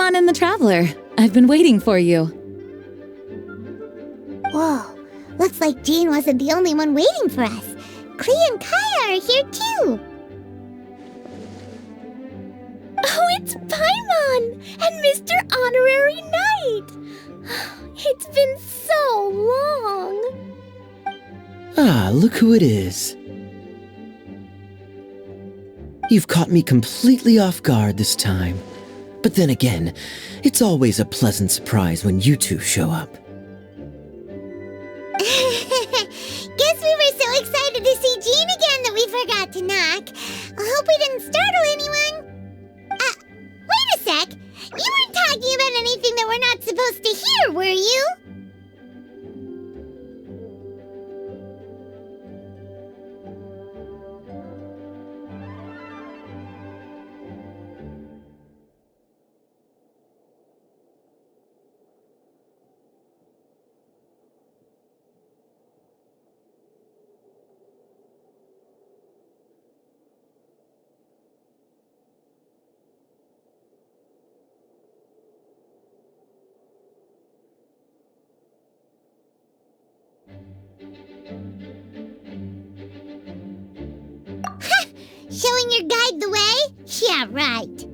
on in the Traveler. I've been waiting for you. Whoa, looks like Jean wasn't the only one waiting for us. Klee and Kaya are here too. Oh, it's Paimon and Mr. Honorary Knight. It's been so long. Ah, look who it is. You've caught me completely off guard this time. But then again, it's always a pleasant surprise when you two show up. Guess we were so excited to see Jean again that we forgot to knock. I hope we didn't startle anyone. Wait a sec. You weren't talking about anything that we're not supposed to hear, were you? Showing your guide the way? Yeah, right.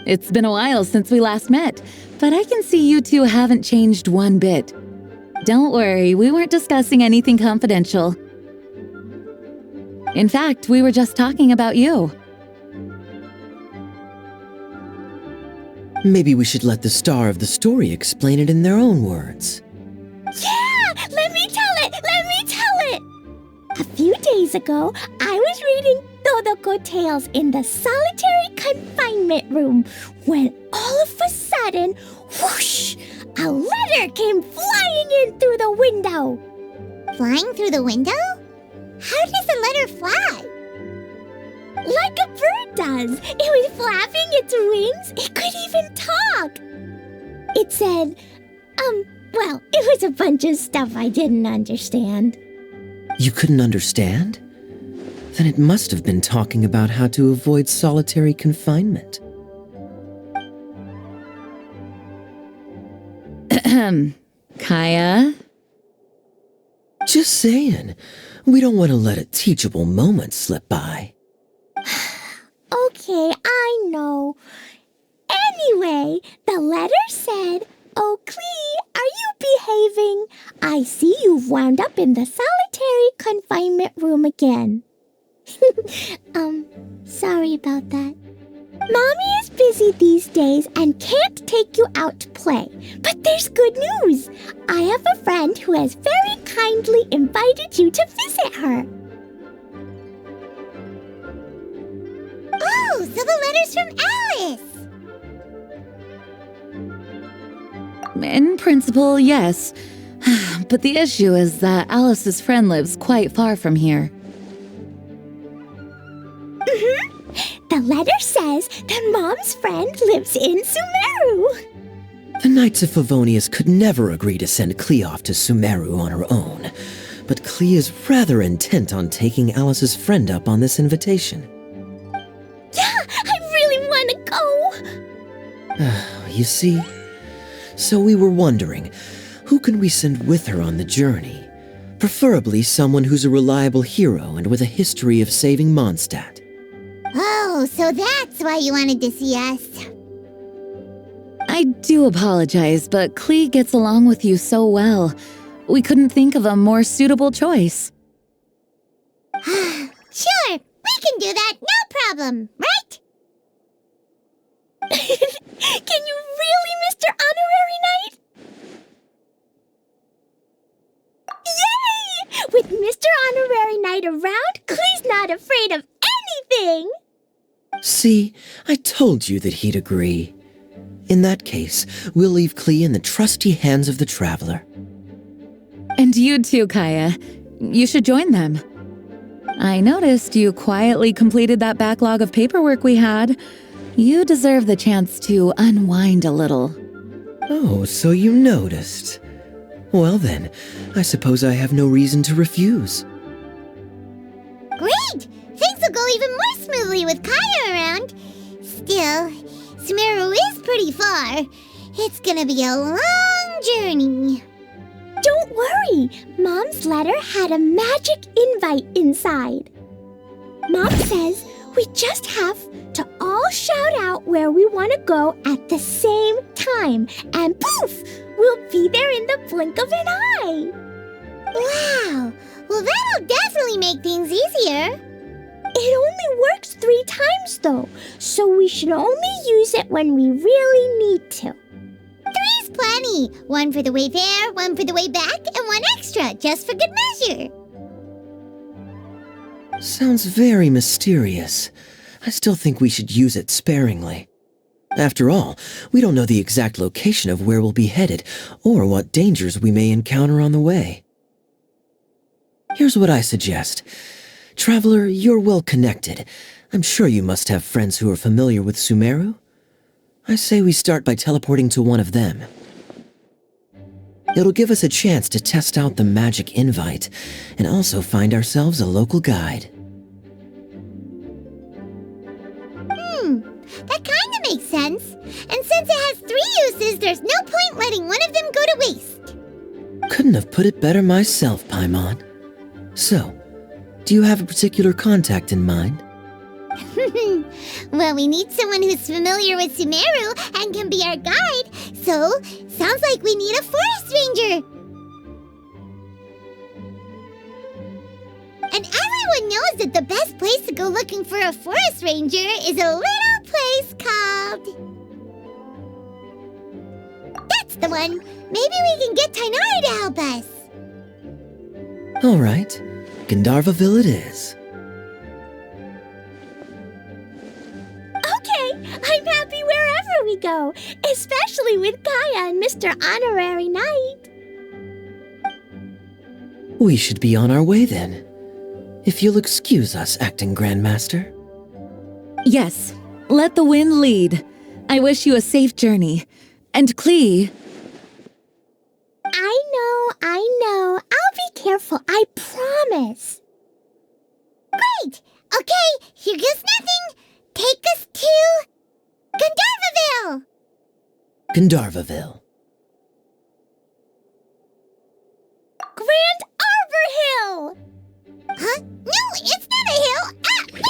It's been a while since we last met, but I can see you two haven't changed one bit. Don't worry, we weren't discussing anything confidential. In fact, we were just talking about you. Maybe we should let the star of the story explain it in their own words. Yeah! Let me tell it! Let me tell it! A few days ago, I was reading Todoko Tales in the solitary confinement room when all of a sudden, whoosh, a letter came flying in through the window. Flying through the window? How does a letter fly? Like a bird does. It was flapping its wings. It could even talk. It said, well, it was a bunch of stuff I didn't understand. You couldn't understand? Then it must have been talking about how to avoid solitary confinement. Kaya? Just saying. We don't want to let a teachable moment slip by. Okay, I know. Anyway, the letter said, "Oh, Klee, are you behaving? I see you've wound up in the solitary confinement room again." Sorry about that. Mommy is busy these days and can't take you out to play. But there's good news. I have a friend who has very kindly invited you to visit her. Oh, so the letter's from Alice. In principle, yes. But the issue is that Alice's friend lives quite far from here. The letter says that Mom's friend lives in Sumeru. The Knights of Favonius could never agree to send Klee off to Sumeru on her own, but Klee is rather intent on taking Alice's friend up on this invitation. Yeah, I really want to go. You see? So we were wondering, who can we send with her on the journey? Preferably someone who's a reliable hero and with a history of saving Mondstadt. Oh, so that's why you wanted to see us. I do apologize, but Klee gets along with you so well. We couldn't think of a more suitable choice. Sure, we can do that, no problem, right? Can you really, Mr. Honorary Knight? Yay! With Mr. Honorary Knight around, Klee's not afraid of anything! See, I told you that he'd agree. In that case, we'll leave Klee in the trusty hands of the Traveler. And you too, Kaya. You should join them. I noticed you quietly completed that backlog of paperwork we had. You deserve the chance to unwind a little. Oh, so you noticed. Well then, I suppose I have no reason to refuse. Great! Things will go even more smoothly with Kaya around. Still, Sumeru is pretty far. It's gonna be a long journey. Don't worry, Mom's letter had a magic invite inside. Mom says we just have to all shout out where we want to go at the same time, and poof, we'll be there in the blink of an eye. Wow! Well, that'll definitely make things easier. It only works 3 times though, so we should only use it when we really need to. 3's plenty. 1 for the way there, 1 for the way back, and 1 extra, just for good measure. Sounds very mysterious. I still think we should use it sparingly. After all, we don't know the exact location of where we'll be headed, or what dangers we may encounter on the way. Here's what I suggest. Traveler, you're well connected. I'm sure you must have friends who are familiar with Sumeru. I say we start by teleporting to one of them. It'll give us a chance to test out the magic invite, and also find ourselves a local guide. That kinda makes sense. And since it has 3 uses, there's no point letting one of them go to waste. Couldn't have put it better myself, Paimon. So, do you have a particular contact in mind? Well, we need someone who's familiar with Sumeru and can be our guide, so sounds like we need a forest ranger. And everyone knows that the best place to go looking for a forest ranger is a little place called... That's the one! Maybe we can get Tighnari to help us. All right, Gandharvaville it is. Okay, I'm happy wherever we go, especially with Kaya and Mr. Honorary Knight. We should be on our way then. If you'll excuse us, Acting Grandmaster. Yes, let the wind lead. I wish you a safe journey. And Klee, I know. I'll be careful, I promise. Great! Okay, here goes nothing. Take us to... Gandharvaville! Gandharvaville. Grand Arbor Hill! Huh? No, it's not a hill! Ah, wait!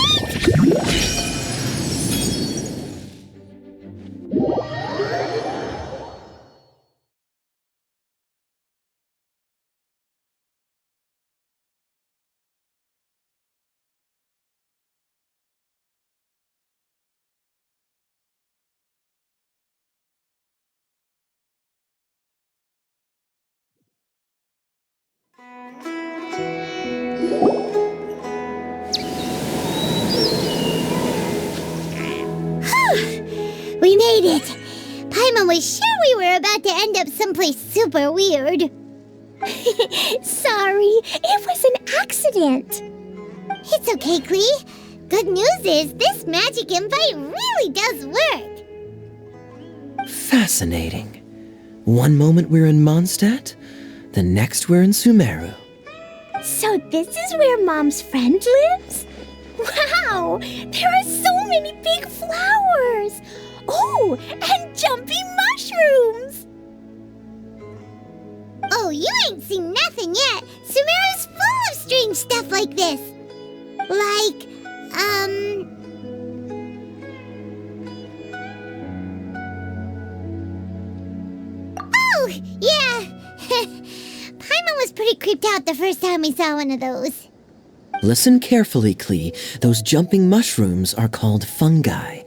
We made it! Paimon was sure we were about to end up someplace super weird. Sorry, it was an accident. It's okay, Klee. Good news is this magic invite really does work. Fascinating. One moment we're in Mondstadt, the next we're in Sumeru. So this is where Mom's friend lives? Wow, there are so many big flowers. Oh, and jumpy mushrooms. Oh, you ain't seen nothing yet. Sumeru's full of strange stuff like this. Like, Oh, yeah. Paimon was pretty creeped out the first time we saw one of those. Listen carefully, Klee. Those jumping mushrooms are called fungi.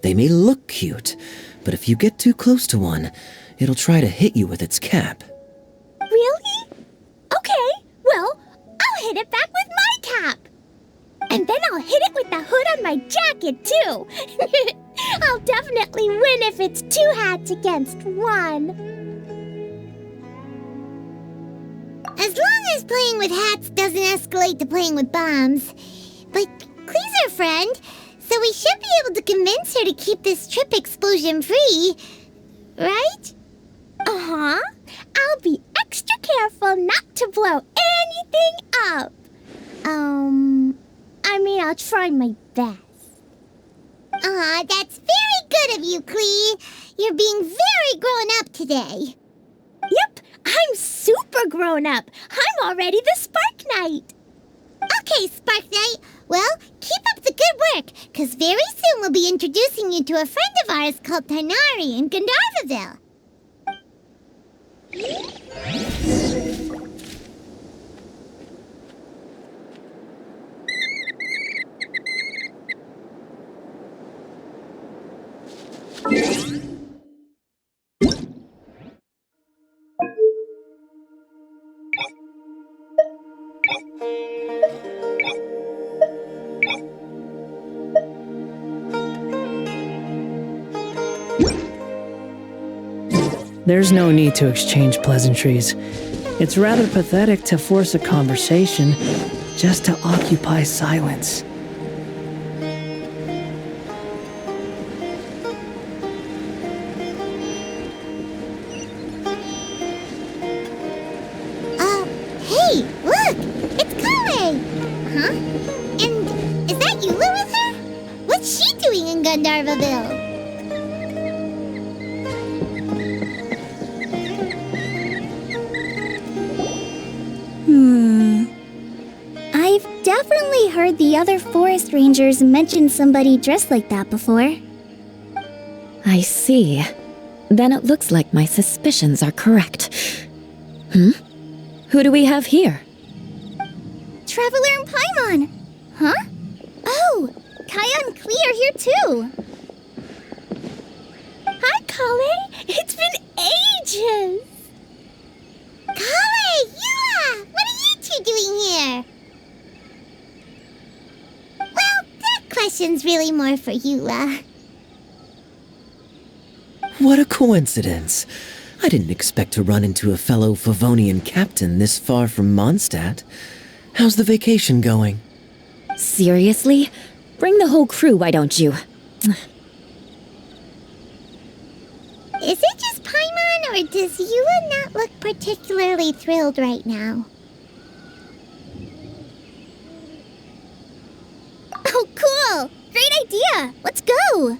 They may look cute, but if you get too close to one, it'll try to hit you with its cap. Really? Okay, well, I'll hit it back with my cap. And then I'll hit it with the hood on my jacket, too. I'll definitely win if it's 2 hats against 1. As long as playing with hats doesn't escalate to playing with bombs. But Klee's our friend, so we should be able to convince her to keep this trip explosion-free. Right? Uh-huh. I'll be extra careful not to blow anything up. I'll try my best. Aw, that's very good of you, Klee. You're being very grown up today. Yep, I'm super grown up. I'm already the Spark Knight. Okay, Spark Knight. Well, keep up the good work, because very soon we'll be introducing you to a friend of ours called Tighnari in Gandharvaville. There's no need to exchange pleasantries. It's rather pathetic to force a conversation just to occupy silence. Hey, look! It's Kale! Huh? And is that Eula with her? What's she doing in Gandharvaville? I've definitely heard the other forest rangers mention somebody dressed like that before. I see. Then it looks like my suspicions are correct. Who do we have here? Traveler and Paimon! Huh? Oh, Kaya and Klee are here too! Hi, Kale! It's been ages! Kale! Eula! What are you two doing here? Well, that question's really more for Eula. What a coincidence. I didn't expect to run into a fellow Favonian captain this far from Mondstadt. How's the vacation going? Seriously? Bring the whole crew, why don't you? Is it just Paimon, or does Eula not look particularly thrilled right now? Oh, cool! Great idea! Let's go!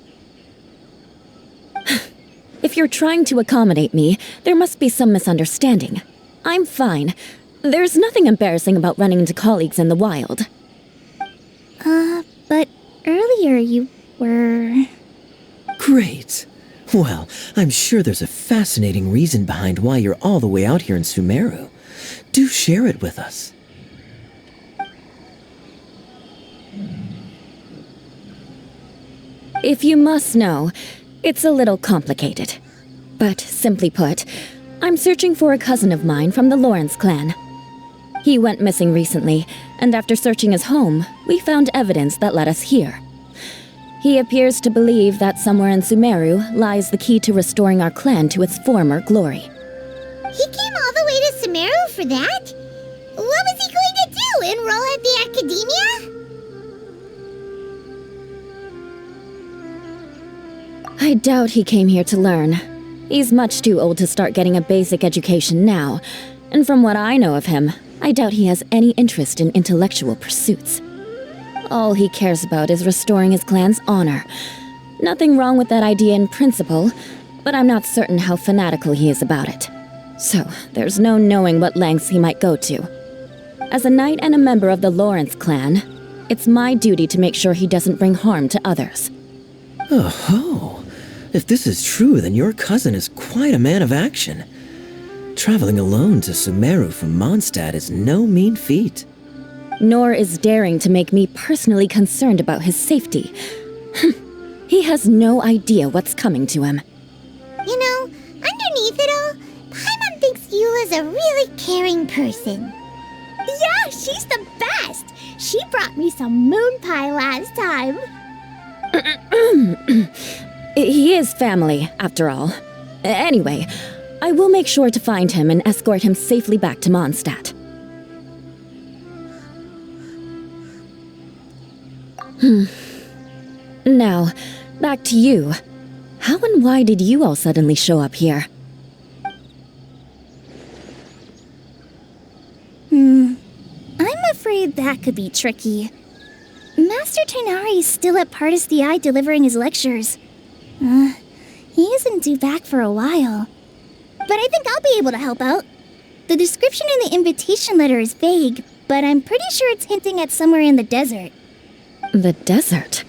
If you're trying to accommodate me, there must be some misunderstanding. I'm fine. There's nothing embarrassing about running into colleagues in the wild. But earlier you were... Great. Well, I'm sure there's a fascinating reason behind why you're all the way out here in Sumeru. Do share it with us. If you must know, it's a little complicated. But simply put, I'm searching for a cousin of mine from the Lawrence clan. He went missing recently, and after searching his home, we found evidence that led us here. He appears to believe that somewhere in Sumeru lies the key to restoring our clan to its former glory. He came all the way to Sumeru for that? What was he going to do, enroll at the academia? I doubt he came here to learn. He's much too old to start getting a basic education now, and from what I know of him, I doubt he has any interest in intellectual pursuits. All he cares about is restoring his clan's honor. Nothing wrong with that idea in principle, but I'm not certain how fanatical he is about it. So, there's no knowing what lengths he might go to. As a knight and a member of the Lawrence clan, it's my duty to make sure he doesn't bring harm to others. Oh-ho! If this is true, then your cousin is quite a man of action. Traveling alone to Sumeru from Mondstadt is no mean feat. Nor is daring to make me personally concerned about his safety. He has no idea what's coming to him. You know, underneath it all, Paimon thinks Eula's a really caring person. Yeah, she's the best! She brought me some moon pie last time. He is family, after all. Anyway, I will make sure to find him and escort him safely back to Mondstadt. Now, back to you. How and why did you all suddenly show up here? I'm afraid that could be tricky. Master Tighnari's still at Pardis the Eye delivering his lectures. He isn't due back for a while. But I think I'll be able to help out. The description in the invitation letter is vague, but I'm pretty sure it's hinting at somewhere in the desert. The desert?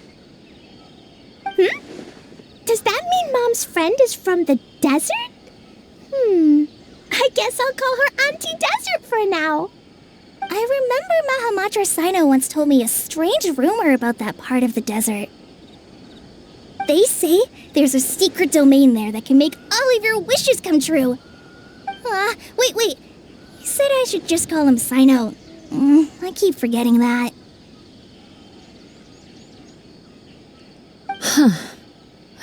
Does that mean Mom's friend is from the desert? I guess I'll call her Auntie Desert for now. I remember Mahamatra Sino once told me a strange rumor about that part of the desert. They say there's a secret domain there that can make all of your wishes come true. Wait. He said I should just call him Sino. I keep forgetting that.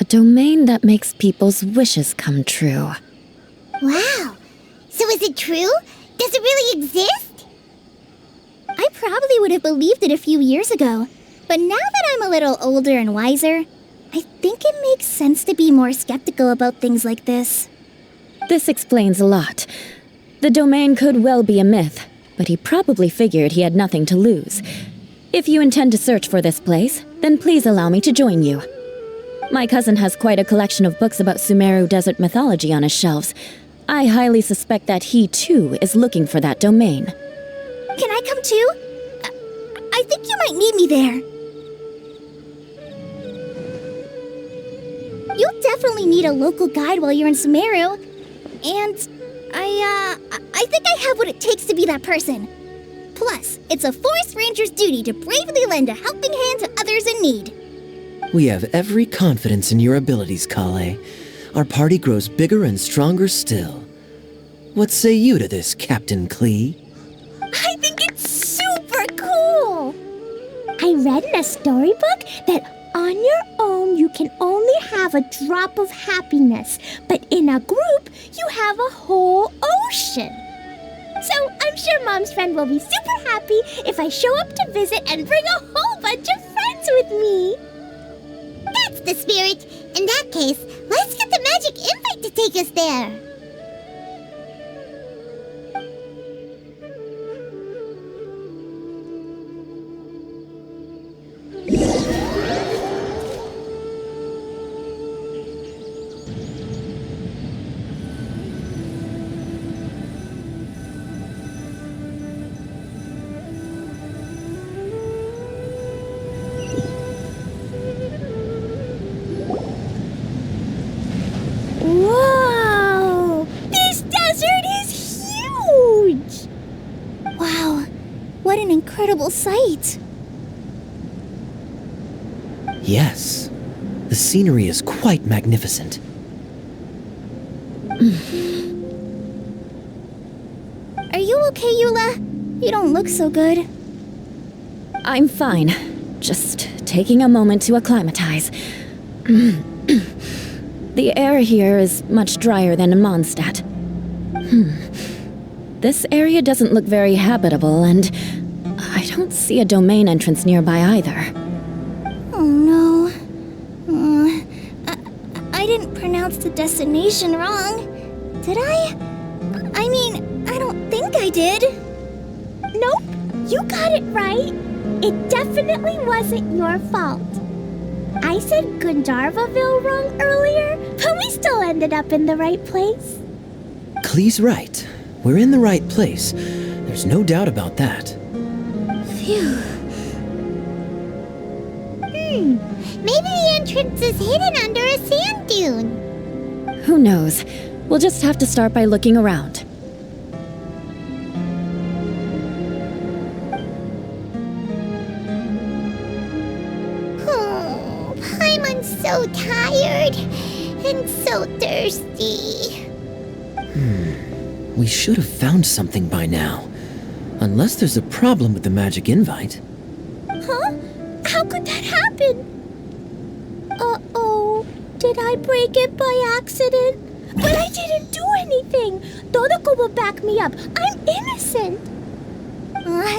A domain that makes people's wishes come true. Wow. So is it true? Does it really exist? I probably would have believed it a few years ago, but now that I'm a little older and wiser, I think it makes sense to be more skeptical about things like this. This explains a lot. The domain could well be a myth, but he probably figured he had nothing to lose. If you intend to search for this place, then please allow me to join you. My cousin has quite a collection of books about Sumeru desert mythology on his shelves. I highly suspect that he, too, is looking for that domain. Can I come too? I think you might need me there. You'll definitely need a local guide while you're in Sumeru. And I think I have what it takes to be that person. Plus, it's a forest ranger's duty to bravely lend a helping hand to others in need. We have every confidence in your abilities, Kale. Our party grows bigger and stronger still. What say you to this, Captain Klee? I think it's super cool! I read in a storybook that on your own you can only have a drop of happiness, but in a group you have a whole ocean. So I'm sure Mom's friend will be super happy if I show up to visit and bring a whole bunch of friends with me. That's the spirit. In that case, let's get the magic invite to take us there. Whoa! This desert is huge! Wow, what an incredible sight! Yes. The scenery is quite magnificent. Are you okay, Eula? You don't look so good. I'm fine. Just taking a moment to acclimatize. The air here is much drier than in Mondstadt. This area doesn't look very habitable, and I don't see a domain entrance nearby either. Oh no. I didn't pronounce the destination wrong, did I? I mean, I don't think I did. Nope, you got it right. It definitely wasn't your fault. I said Gandharvaville wrong earlier, but we still ended up in the right place. Klee's right. We're in the right place. There's no doubt about that. Phew. Maybe the entrance is hidden under a sand dune. Who knows? We'll just have to start by looking around. Oh, Paimon's so tired and so thirsty. We should have found something by now. Unless there's a problem with the magic invite. Huh? How could that happen? Uh-oh. Did I break it by accident? But I didn't do anything. Todoko will back me up. I'm innocent.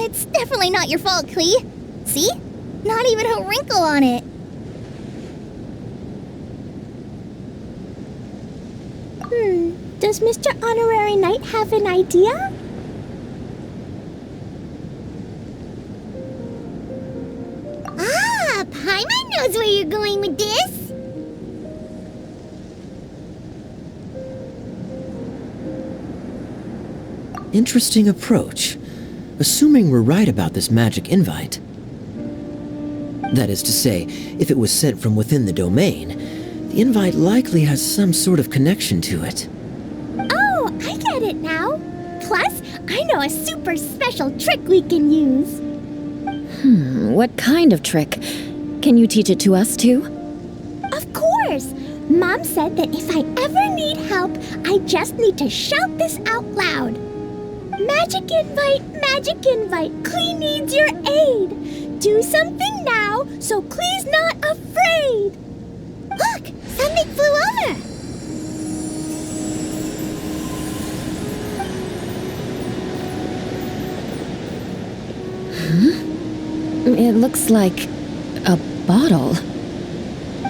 It's definitely not your fault, Klee. See? Not even a wrinkle on it. Does Mr. Honorary Knight have an idea? Ah, Paimon knows where you're going with this. Interesting approach. Assuming we're right about this magic invite. That is to say, if it was sent from within the domain, the invite likely has some sort of connection to it. Oh, I get it now. Plus, I know a super special trick we can use. What kind of trick? Can you teach it to us too? Of course! Mom said that if I ever need help, I just need to shout this out loud. Magic invite, Klee needs your aid. Do something now, so Klee's not afraid. Look! Something flew over! It looks like a bottle.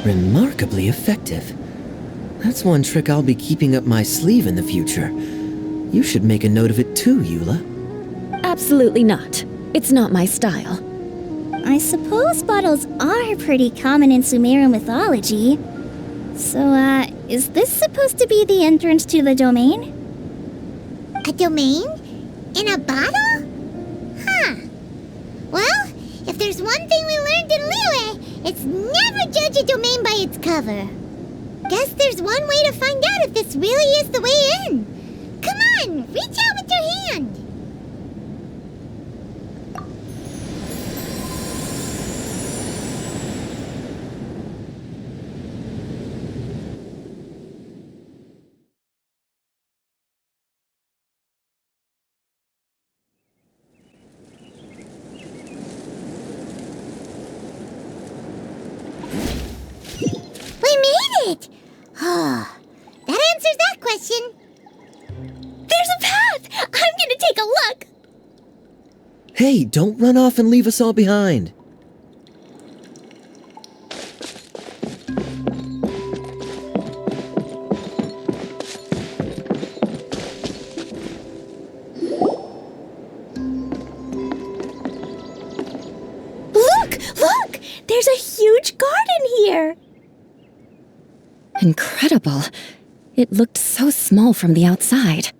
Remarkably effective. That's one trick I'll be keeping up my sleeve in the future. You should make a note of it too, Eula. Absolutely not. It's not my style. I suppose bottles are pretty common in Sumerian mythology. So, is this supposed to be the entrance to the domain? A domain? In a bottle? Huh. Well, if there's one thing we learned in Liyue, it's never judge a domain by its cover. Guess there's one way to find out if this really is the way in. Come on, reach out with your hand. We made it! Oh, that answers that question. There's a path! I'm gonna take a look! Hey, don't run off and leave us all behind. Look! There's a huge garden here! Incredible. It looked so small from the outside.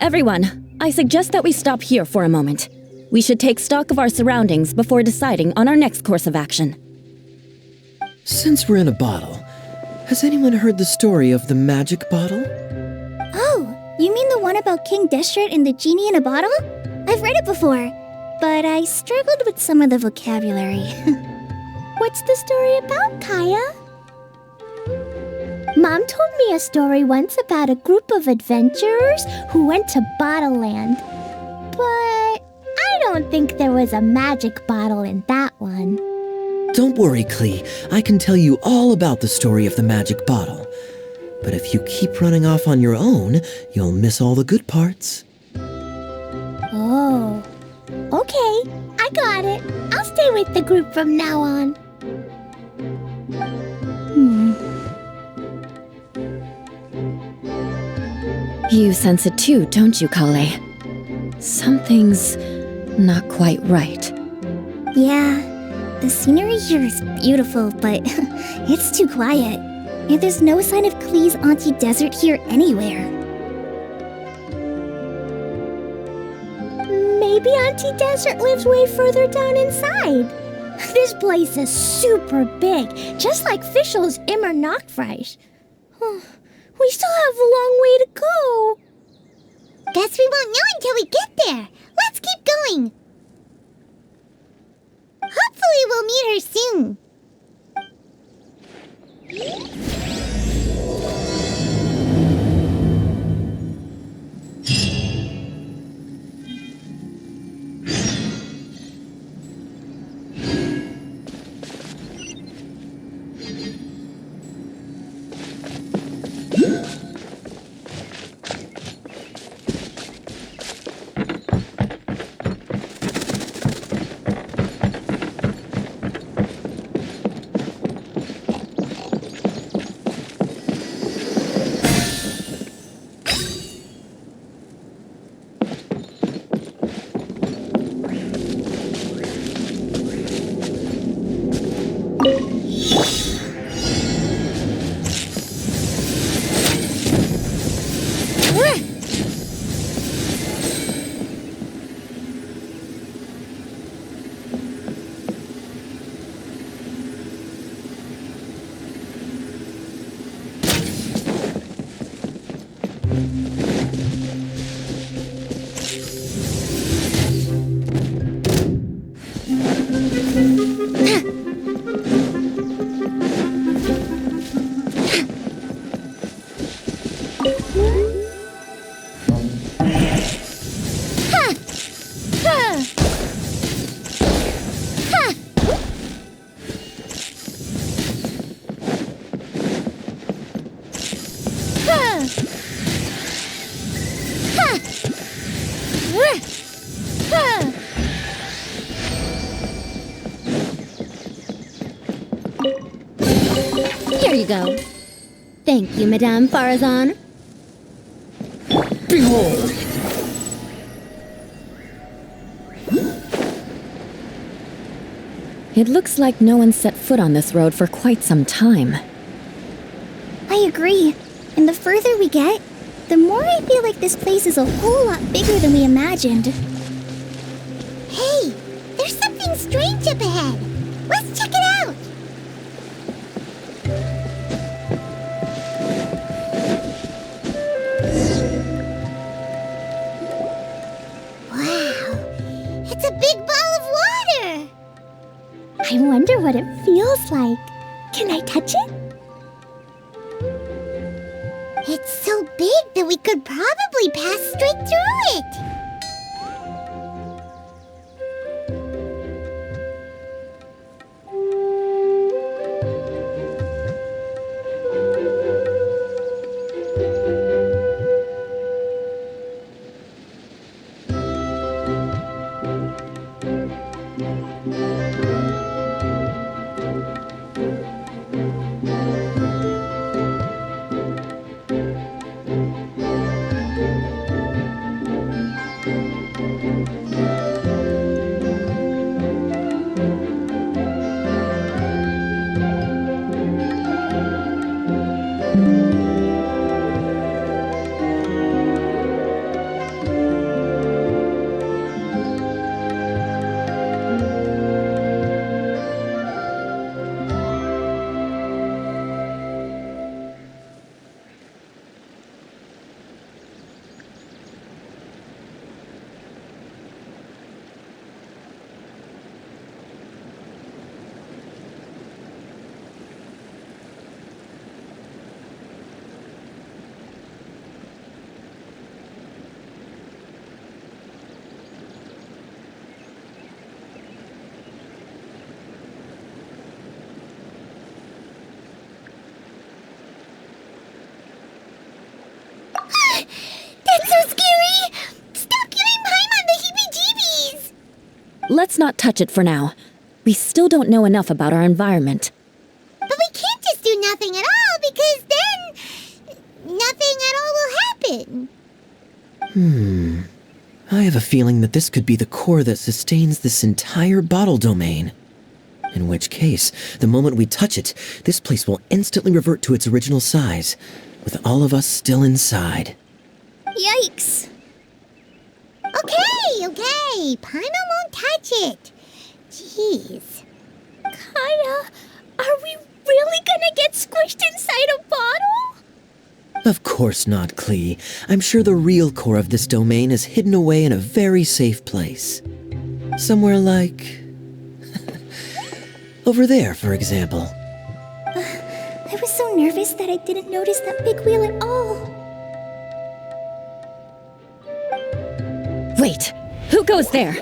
Everyone, I suggest that we stop here for a moment. We should take stock of our surroundings before deciding on our next course of action. Since we're in a bottle, has anyone heard the story of the magic bottle? Oh, you mean the one about King Deshret and the genie in a bottle? I've read it before, but I struggled with some of the vocabulary. What's the story about, Kaya? Mom told me a story once about a group of adventurers who went to Bottle Land. But I don't think there was a magic bottle in that one. Don't worry, Klee. I can tell you all about the story of the magic bottle. But if you keep running off on your own, you'll miss all the good parts. Oh, okay. I got it. I'll stay with the group from now on. You sense it too, don't you, Kale? Something's not quite right. Yeah, the scenery here is beautiful, but it's too quiet. And there's no sign of Klee's Auntie Desert here anywhere. Maybe Auntie Desert lives way further down inside. This place is super big, just like Fischl's Immer Nachtreich. We still have a long way to go. Guess we won't know until we get there. Let's keep going. Hopefully we'll meet her soon. Here you go. Thank you, Madame Farazan. Behold! It looks like no one set foot on this road for quite some time. I agree. And the further we get, the more I feel like this place is a whole lot bigger than we imagined. Hey, there's something strange up ahead. Let's check it out. Wow, it's a big ball of water. I wonder what it feels like. Can I touch it? It's so big that we could probably pass straight through it. That's so scary! Stop giving Paimon the heebie-jeebies! Let's not touch it for now. We still don't know enough about our environment. But we can't just do nothing at all, because then nothing at all will happen. I have a feeling that this could be the core that sustains this entire bottle domain. In which case, the moment we touch it, this place will instantly revert to its original size, with all of us still inside. Yikes! Okay. Paimon won't touch it. Jeez. Kaya, are we really gonna get squished inside a bottle? Of course not, Klee. I'm sure the real core of this domain is hidden away in a very safe place. Somewhere like... over there, for example. I was so nervous that I didn't notice that big wheel at all. Wait, who goes there?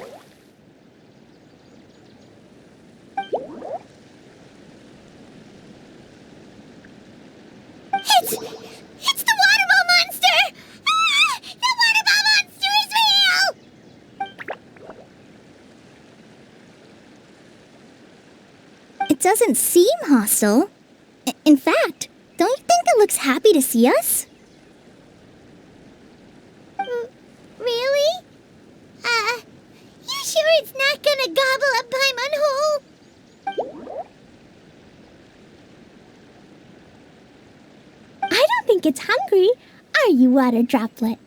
It's the water ball monster! Ah! The water ball monster is real! It doesn't seem hostile. In fact, don't you think it looks happy to see us? Really? You sure it's not gonna gobble up Paimon whole? I don't think it's hungry. Are you, Water Droplet?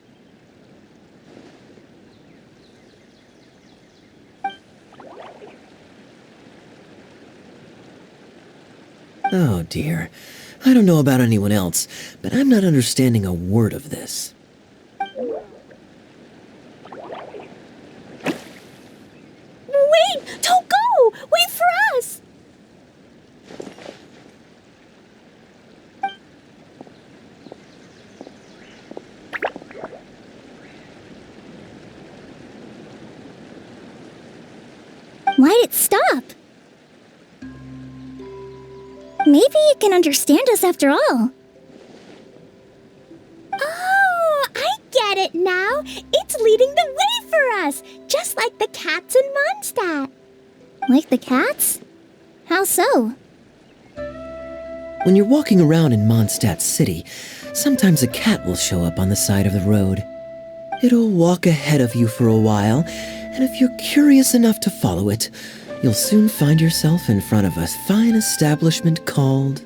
Oh dear. I don't know about anyone else, but I'm not understanding a word of this. Wait! Don't go! Wait for us! Why'd it stop? Maybe it can understand us after all. Oh, I get it now. It's leading the way for us, just like the cats in Mondstadt. Like the cats? How so? When you're walking around in Mondstadt City, sometimes a cat will show up on the side of the road. It'll walk ahead of you for a while, and if you're curious enough to follow it, you'll soon find yourself in front of a fine establishment called...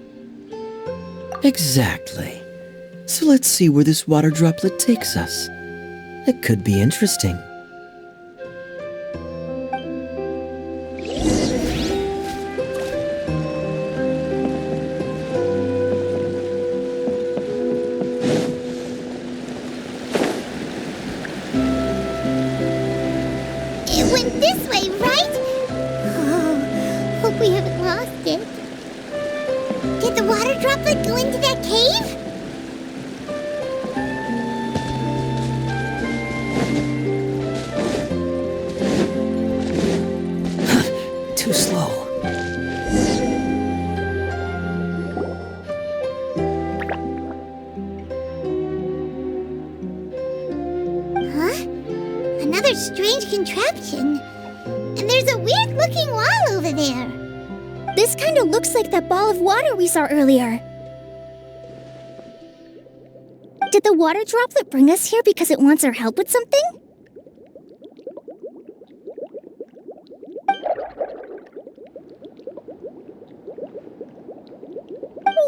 Exactly. So let's see where this water droplet takes us. It could be interesting. It went this way, right? Oh, hope we haven't lost it. Did the water droplet go into that cave? Too slow. Huh? Another strange contraption. And there's a weird-looking wall over there. This kind of looks like that ball of water we saw earlier. Did the water droplet bring us here because it wants our help with something?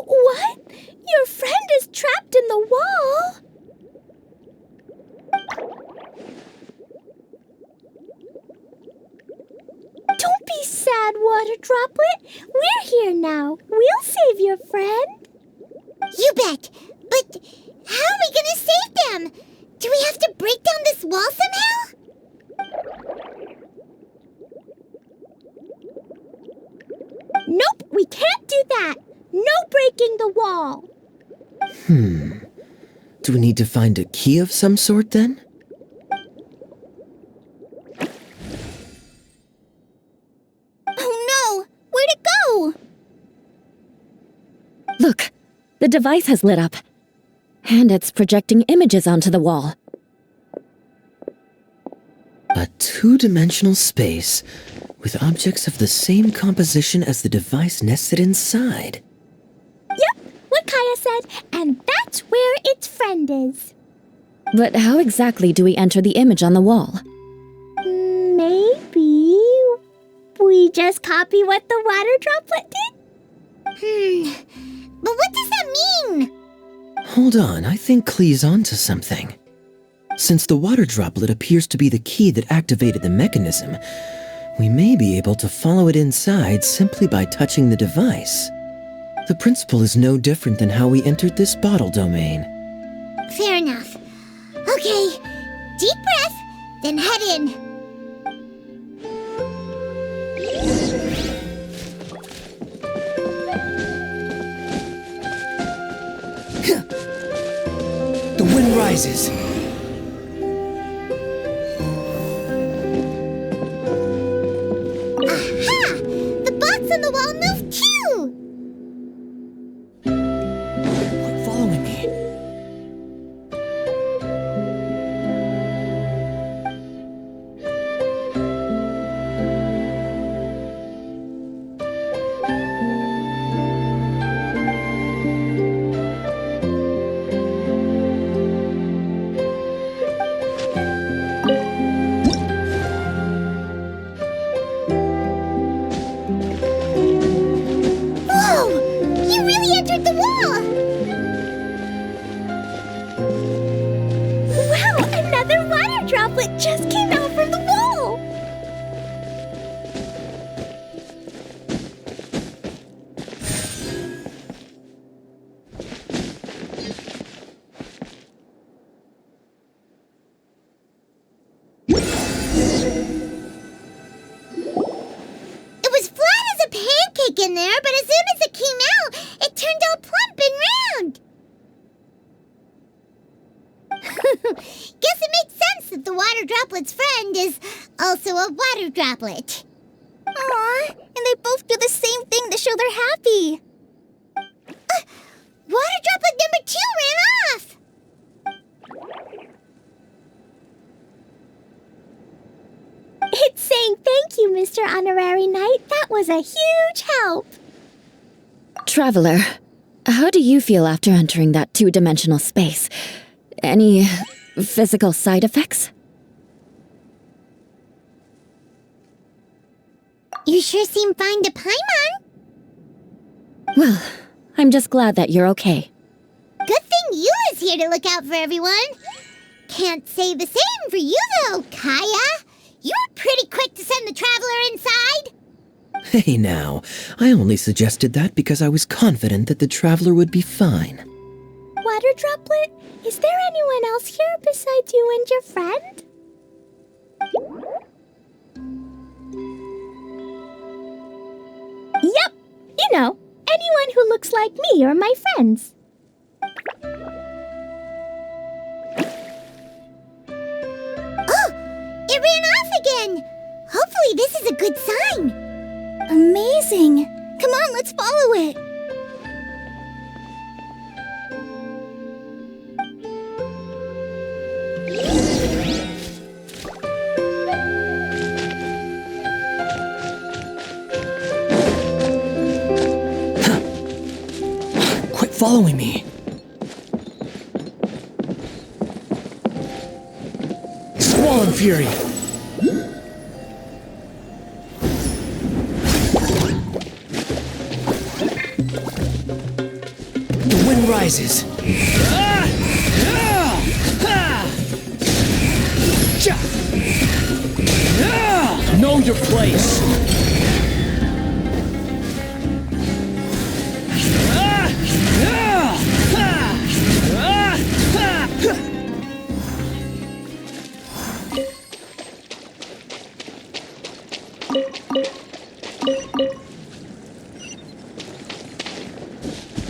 What? Your friend is trapped in the wall? Don't be sad, Water Droplet. We're here now. We'll save your friend. You bet. But how are we gonna save them? Do we have to break down this wall somehow? Nope, we can't do that. No breaking the wall. Do we need to find a key of some sort then? Oh no! Where'd it go? Look, the device has lit up. And it's projecting images onto the wall. A two-dimensional space with objects of the same composition as the device nested inside. Yep, what Kaya said, and that's where its friend is. But how exactly do we enter the image on the wall? Maybe we just copy what the water droplet did? But what does that mean? Hold on, I think Klee's onto something. Since the water droplet appears to be the key that activated the mechanism, we may be able to follow it inside simply by touching the device. The principle is no different than how we entered this bottle domain. Fair enough. Okay, deep breath, then head in. The wind rises. Aha! The box on the wall moved too! Following me. thick in there, but as soon as it came out, it turned all plump and round. Guess it makes sense that the water droplet's friend is also a water droplet. Aw, and they both do the same thing to show they're happy. Water droplet number 2 ran off. It's saying thank you, Mr. Honorary Knight. That was a huge help. Traveler, how do you feel after entering that two-dimensional space? Any physical side effects? You sure seem fine to Paimon. Well, I'm just glad that you're okay. Good thing you is here to look out for everyone. Can't say the same for you, though, Kaya. You were pretty quick to send the traveler inside. Hey now, I only suggested that because I was confident that the traveler would be fine. Water Droplet, is there anyone else here besides you and your friend? Yep, you know, anyone who looks like me or my friends. Oh, it ran off again. Hopefully this is a good sign. Amazing. Come on, let's follow it. Quit following me. Squall and Fury. The wind rises. Know your place.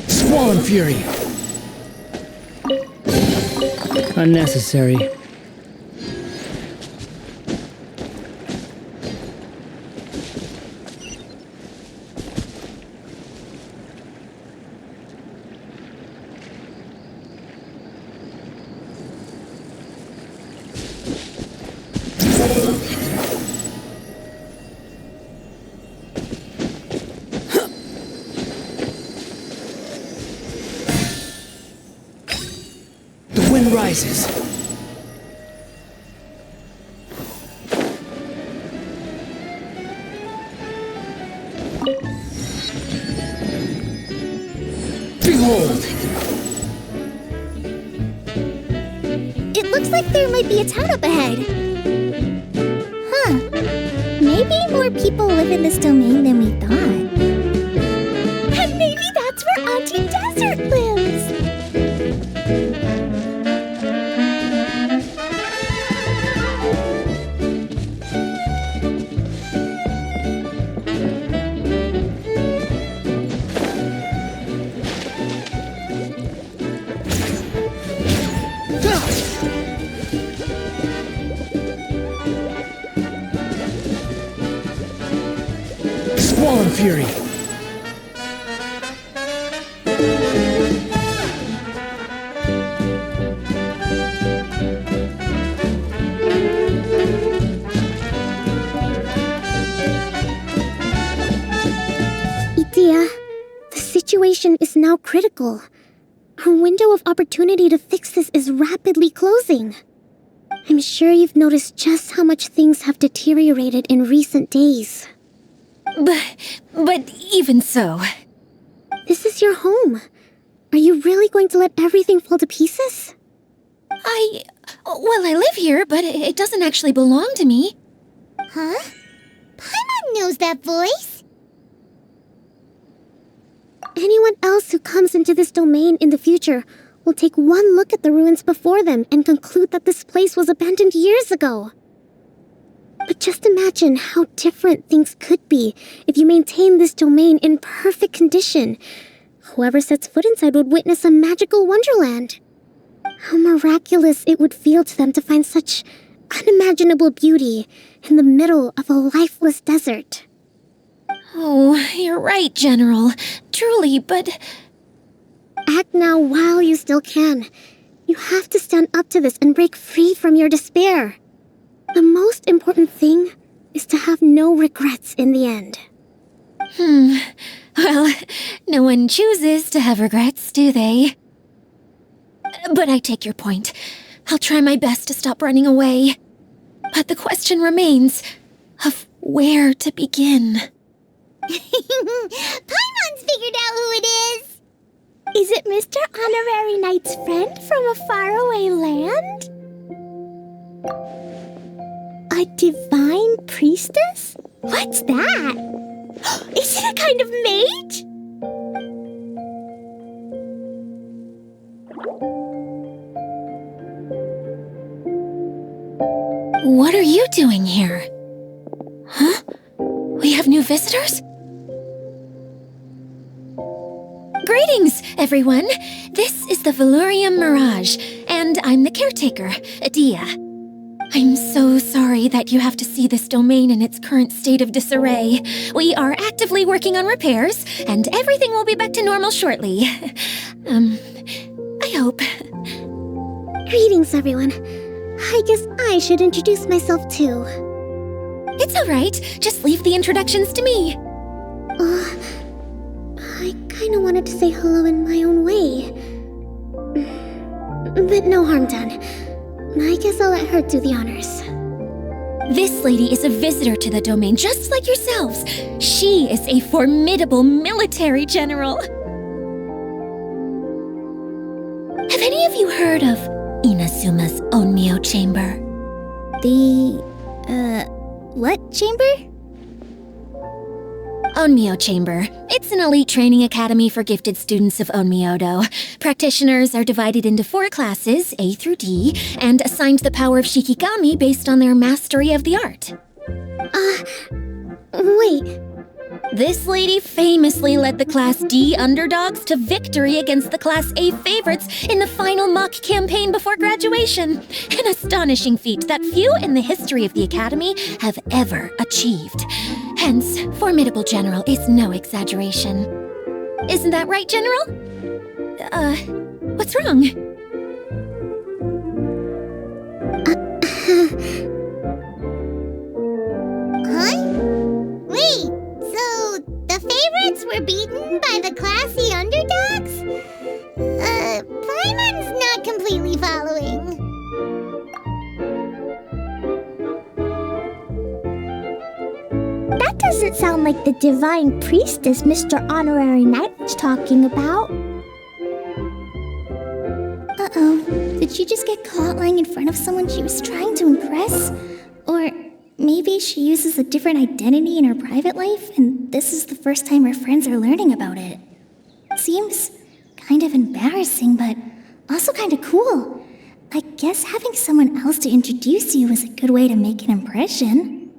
Squall and Fury. Unnecessary. The wind rises. Behold! It looks like there might be a town up ahead. Huh. Maybe more people live in this domain than we thought. And maybe that's where Auntie Desert lives. Squall and Fury. Edea, the situation is now critical. Our window of opportunity to fix this is rapidly closing. I'm sure you've noticed just how much things have deteriorated in recent days. But even so... This is your home. Are you really going to let everything fall to pieces? I live here, but it doesn't actually belong to me. Huh? Paimon knows that voice. Anyone else who comes into this domain in the future will take one look at the ruins before them and conclude that this place was abandoned years ago. But just imagine how different things could be if you maintain this domain in perfect condition. Whoever sets foot inside would witness a magical wonderland. How miraculous it would feel to them to find such unimaginable beauty in the middle of a lifeless desert. Oh, you're right, General. Truly, but... Act now while you still can. You have to stand up to this and break free from your despair. The most important thing is to have no regrets in the end. Well, no one chooses to have regrets, do they? But I take your point. I'll try my best to stop running away. But the question remains of where to begin. Paimon's figured out who it is! Is it Mr. Honorary Knight's friend from a faraway land? A divine priestess? What's that? Is it a kind of mage? What are you doing here? Huh? We have new visitors? Greetings, everyone! This is the Valurium Mirage, and I'm the caretaker, Adia. I'm so sorry that you have to see this domain in its current state of disarray. We are actively working on repairs, and everything will be back to normal shortly. I hope. Greetings, everyone. I guess I should introduce myself too. It's all right. Just leave the introductions to me. I kinda wanted to say hello in my own way. But no harm done. I guess I'll let her do the honors. This lady is a visitor to the domain, just like yourselves. She is a formidable military general. Have any of you heard of Inazuma's Onmyo Chamber? What chamber? Onmyo Chamber. It's an elite training academy for gifted students of Onmyodo. Practitioners are divided into 4 classes, A through D, and assigned the power of Shikigami based on their mastery of the art. Wait. This lady famously led the Class D underdogs to victory against the Class A favorites in the final mock campaign before graduation. An astonishing feat that few in the history of the Academy have ever achieved. Hence, formidable general is no exaggeration. Isn't that right, General? What's wrong? Huh? Wait, so the favorites were beaten by the classy underdogs? Paimon's not completely following. That doesn't sound like the divine priestess Mr. Honorary Knight was talking about. Uh-oh. Did she just get caught lying in front of someone she was trying to impress? Or maybe she uses a different identity in her private life, and this is the first time her friends are learning about it. Seems kind of embarrassing, but also kind of cool. I guess having someone else to introduce you is a good way to make an impression.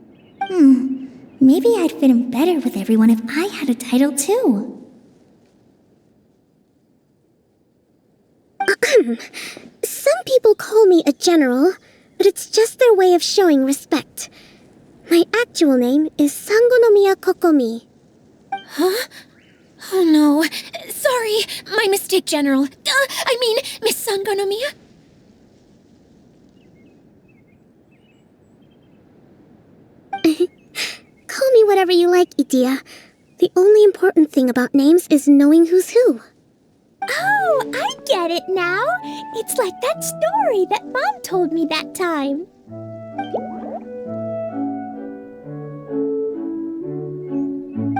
Maybe I'd fit in better with everyone if I had a title too. Some people call me a general, but it's just their way of showing respect. My actual name is Sangonomiya Kokomi. Huh? Oh no. Sorry, my mistake, General. Miss Sangonomiya? Call me whatever you like, Idia. The only important thing about names is knowing who's who. Oh, I get it now. It's like that story that Mom told me that time.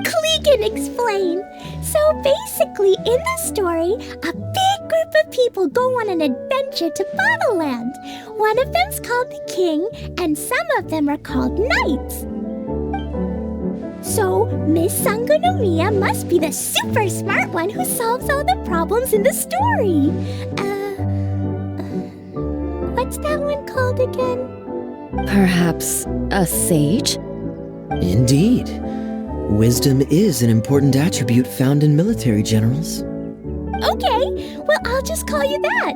Klee can explain. So basically, in the story, a big group of people go on an adventure to Bottleland. One of them's called the King, and some of them are called Knights. So, Miss Sangonomiya must be the super smart one who solves all the problems in the story. What's that one called again? Perhaps a sage? Indeed. Wisdom is an important attribute found in military generals. Okay, well, I'll just call you that.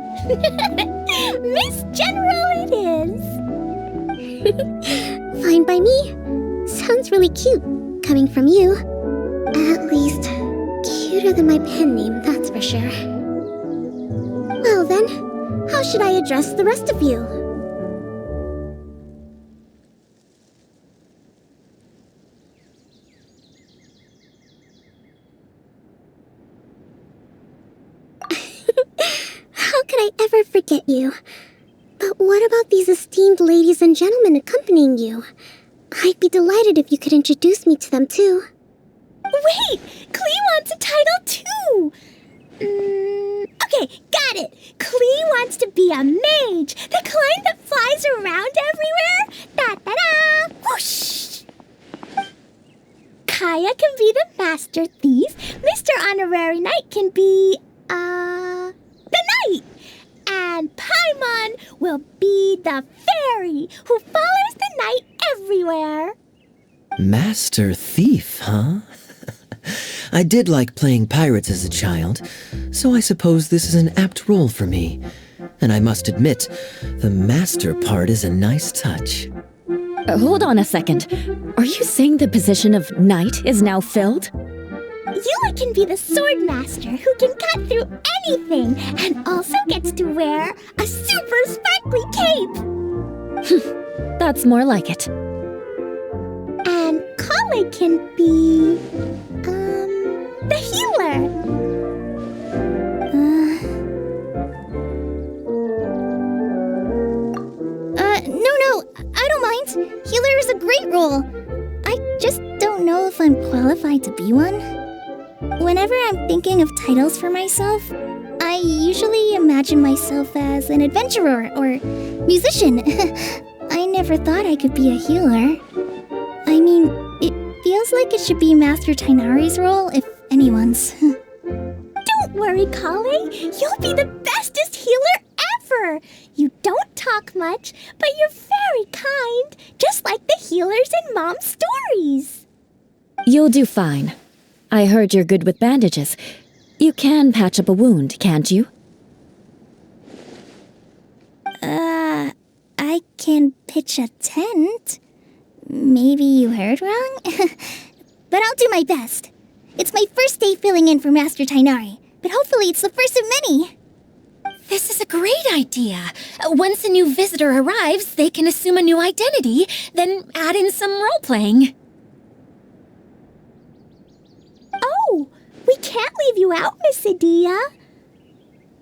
Miss General it is. Fine by me. Sounds really cute, coming from you. At least, cuter than my pen name, that's for sure. Well then, how should I address the rest of you? How could I ever forget you? But what about these esteemed ladies and gentlemen accompanying you? I'd be delighted if you could introduce me to them too. Wait, Klee wants a title too. Okay, got it. Klee wants to be a mage, the kind that flies around everywhere. Da-da-da! Whoosh! Kaya can be the master thief. Mr. Honorary Knight can be, the knight. And Paimon will be the fairy who follows the knight everywhere. Master Thief, huh? I did like playing pirates as a child, so I suppose this is an apt role for me. And I must admit, the master part is a nice touch. Hold on a second. Are you saying the position of knight is now filled? Eula can be the sword master who can cut through anything and also gets to wear a super sparkly cape. That's more like it. And Kale can be, the healer. No, I don't mind. Healer is a great role. I just don't know if I'm qualified to be one. Whenever I'm thinking of titles for myself, I usually imagine myself as an adventurer or musician. I never thought I could be a healer. I mean, it feels like it should be Master Tighnari's role, if anyone's. Don't worry, Kale. You'll be the bestest healer ever. You don't talk much, but you're very kind, just like the healers in Mom's stories. You'll do fine. I heard you're good with bandages. You can patch up a wound, can't you? I can pitch a tent. Maybe you heard wrong? But I'll do my best. It's my first day filling in for Master Tighnari, but hopefully it's the first of many. This is a great idea. Once a new visitor arrives, they can assume a new identity, then add in some role-playing. Oh, we can't leave you out, Miss Adia.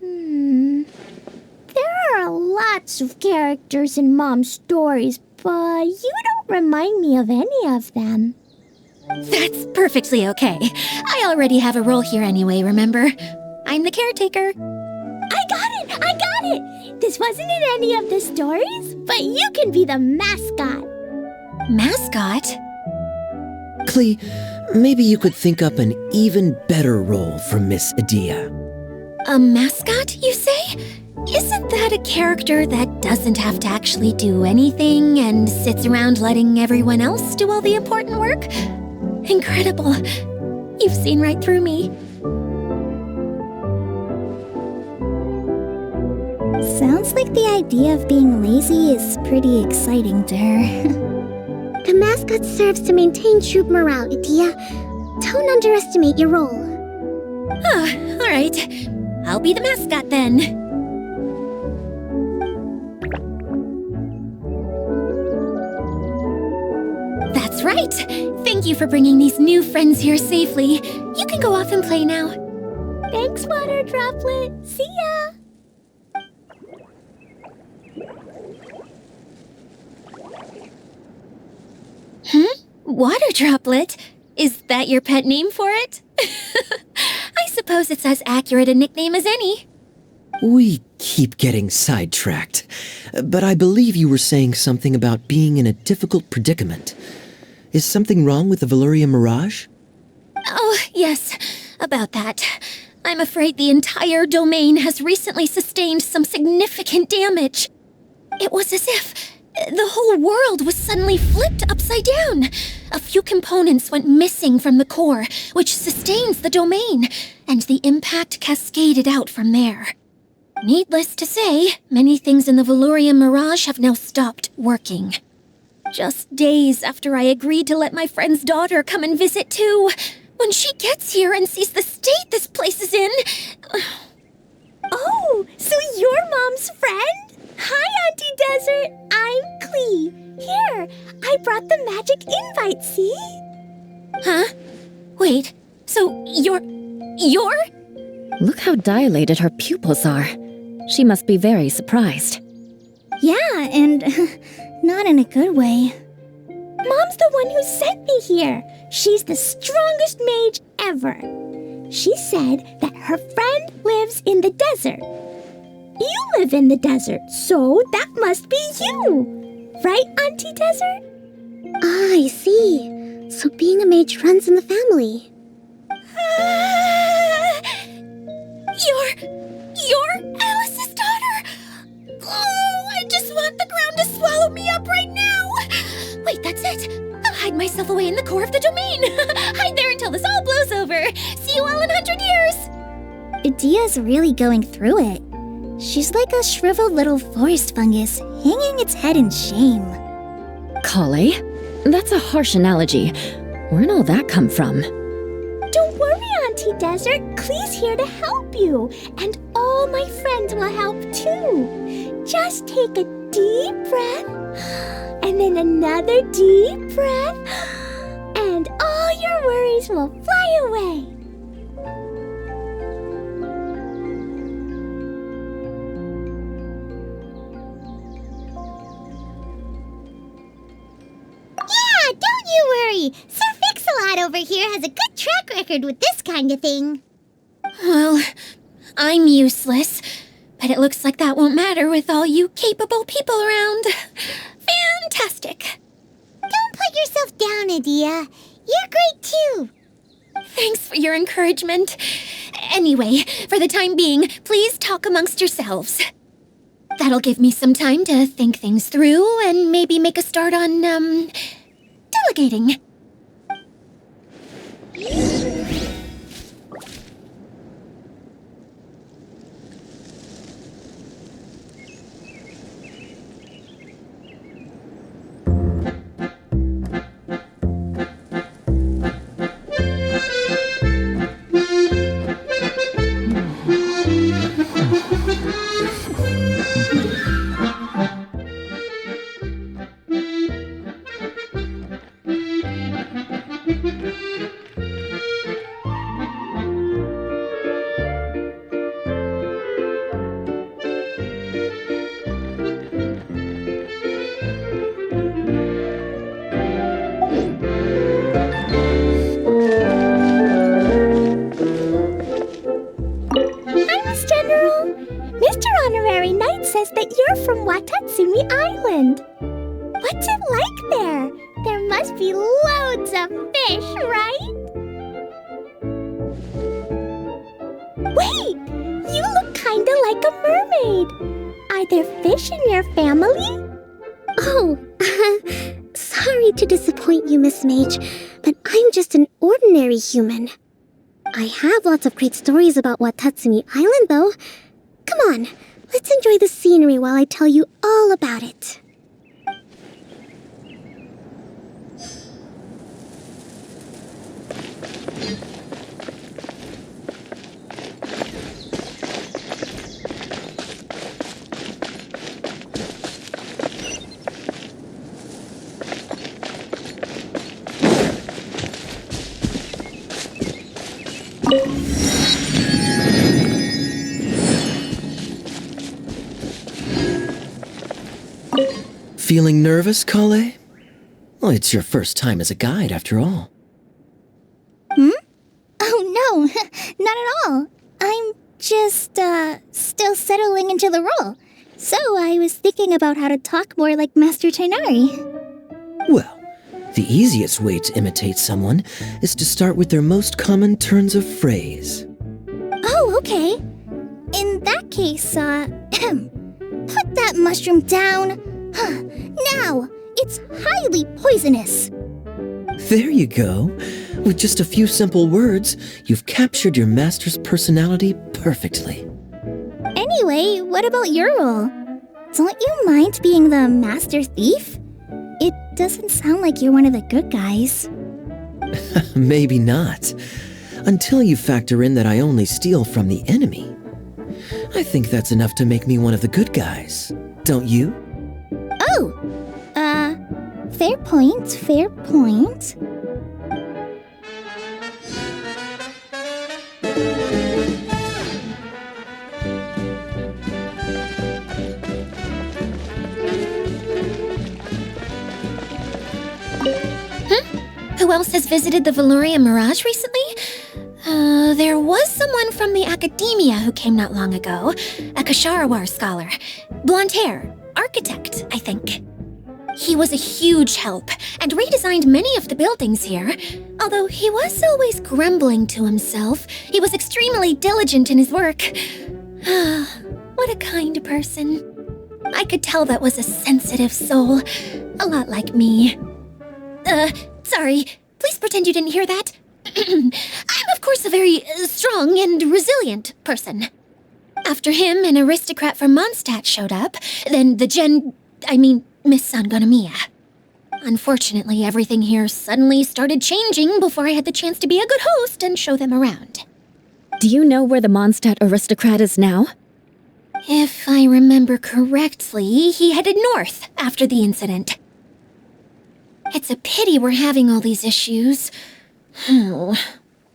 There are lots of characters in Mom's stories, but you don't remind me of any of them. That's perfectly okay. I already have a role here anyway, remember? I'm the caretaker. I got it! This wasn't in any of the stories, but you can be the mascot. Mascot? Klee, maybe you could think up an even better role for Miss Adia. A mascot, you say? Isn't that a character that doesn't have to actually do anything and sits around letting everyone else do all the important work? Incredible. You've seen right through me. Sounds like the idea of being lazy is pretty exciting to her. The mascot serves to maintain troop morale, Adia. Don't underestimate your role. All right. I'll be the mascot then. That's right. Thank you for bringing these new friends here safely. You can go off and play now. Thanks, Water Droplet. See ya! Water Droplet? Is that your pet name for it? I suppose it's as accurate a nickname as any. We keep getting sidetracked, but I believe you were saying something about being in a difficult predicament. Is something wrong with the Valyria Mirage? Oh, yes, about that. I'm afraid the entire domain has recently sustained some significant damage. It was as if The whole world was suddenly flipped upside down. A few components went missing from the core, which sustains the domain, and the impact cascaded out from there. Needless to say, many things in the Valurian Mirage have now stopped working. Just days after I agreed to let my friend's daughter come and visit too. When she gets here and sees the state this place is in... Oh, so you're Mom's friend? Hi, Auntie Desert. I'm Klee. Here, I brought the magic invite, see? Huh? Wait, so you're... Look how dilated her pupils are. She must be very surprised. Yeah, and not in a good way. Mom's the one who sent me here. She's the strongest mage ever. She said that her friend lives in the desert. You live in the desert, so that must be you. Right, Auntie Desert? Ah, I see. So being a mage runs in the family. You're Alice's daughter! Oh, I just want the ground to swallow me up right now! Wait, that's it! I'll hide myself away in the core of the domain! Hide there until this all blows over! See you all in 100 years! Idia's really going through it. She's like a shriveled little forest fungus, hanging its head in shame. Kale? That's a harsh analogy. Where'd all that come from? Don't worry, Auntie Desert. Klee's here to help you. And all my friends will help too. Just take a deep breath. And then another deep breath. And all your worries will fly away. Yeah, don't you worry. Sir Fix-a-Lot over here has a good track record with this kind of thing. Well, I'm useless, but it looks like that won't matter with all you capable people around. Fantastic. Don't put yourself down, Adia. You're great too. Thanks for your encouragement. Anyway, for the time being, please talk amongst yourselves. That'll give me some time to think things through and maybe make a start on, delegating. Says that you're from Watatsumi Island. What's it like there? There must be loads of fish, right? Wait! You look kinda like a mermaid. Are there fish in your family? Oh, sorry to disappoint you, Miss Mage, but I'm just an ordinary human. I have lots of great stories about Watatsumi Island, though. Come on. Let's enjoy the scenery while I tell you all about it. Feeling nervous, Kale? Well, it's your first time as a guide, after all. Oh, no, not at all. I'm just, still settling into the role. So I was thinking about how to talk more like Master Tighnari. Well, the easiest way to imitate someone is to start with their most common turns of phrase. Oh, okay. In that case, put that mushroom down. Now, it's highly poisonous. There you go. With just a few simple words, you've captured your master's personality perfectly. Anyway, what about your role? Don't you mind being the master thief? It doesn't sound like you're one of the good guys. Maybe not. Until you factor in that I only steal from the enemy. I think that's enough to make me one of the good guys. Don't you? Oh! Fair point, fair point. Who else has visited the Veloria Mirage recently? There was someone from the Academia who came not long ago. A Kasharawar scholar. Blonde hair. Architect, I think. He was a huge help and redesigned many of the buildings here. Although he was always grumbling to himself, he was extremely diligent in his work. What a kind person. I could tell that was a sensitive soul. A lot like me. Sorry. Please pretend you didn't hear that. I'm, of course, a very strong and resilient person. After him, an aristocrat from Mondstadt showed up. Then Miss Sangonomiya. Unfortunately, everything here suddenly started changing before I had the chance to be a good host and show them around. Do you know where the Mondstadt aristocrat is now? If I remember correctly, he headed north after the incident. It's a pity we're having all these issues.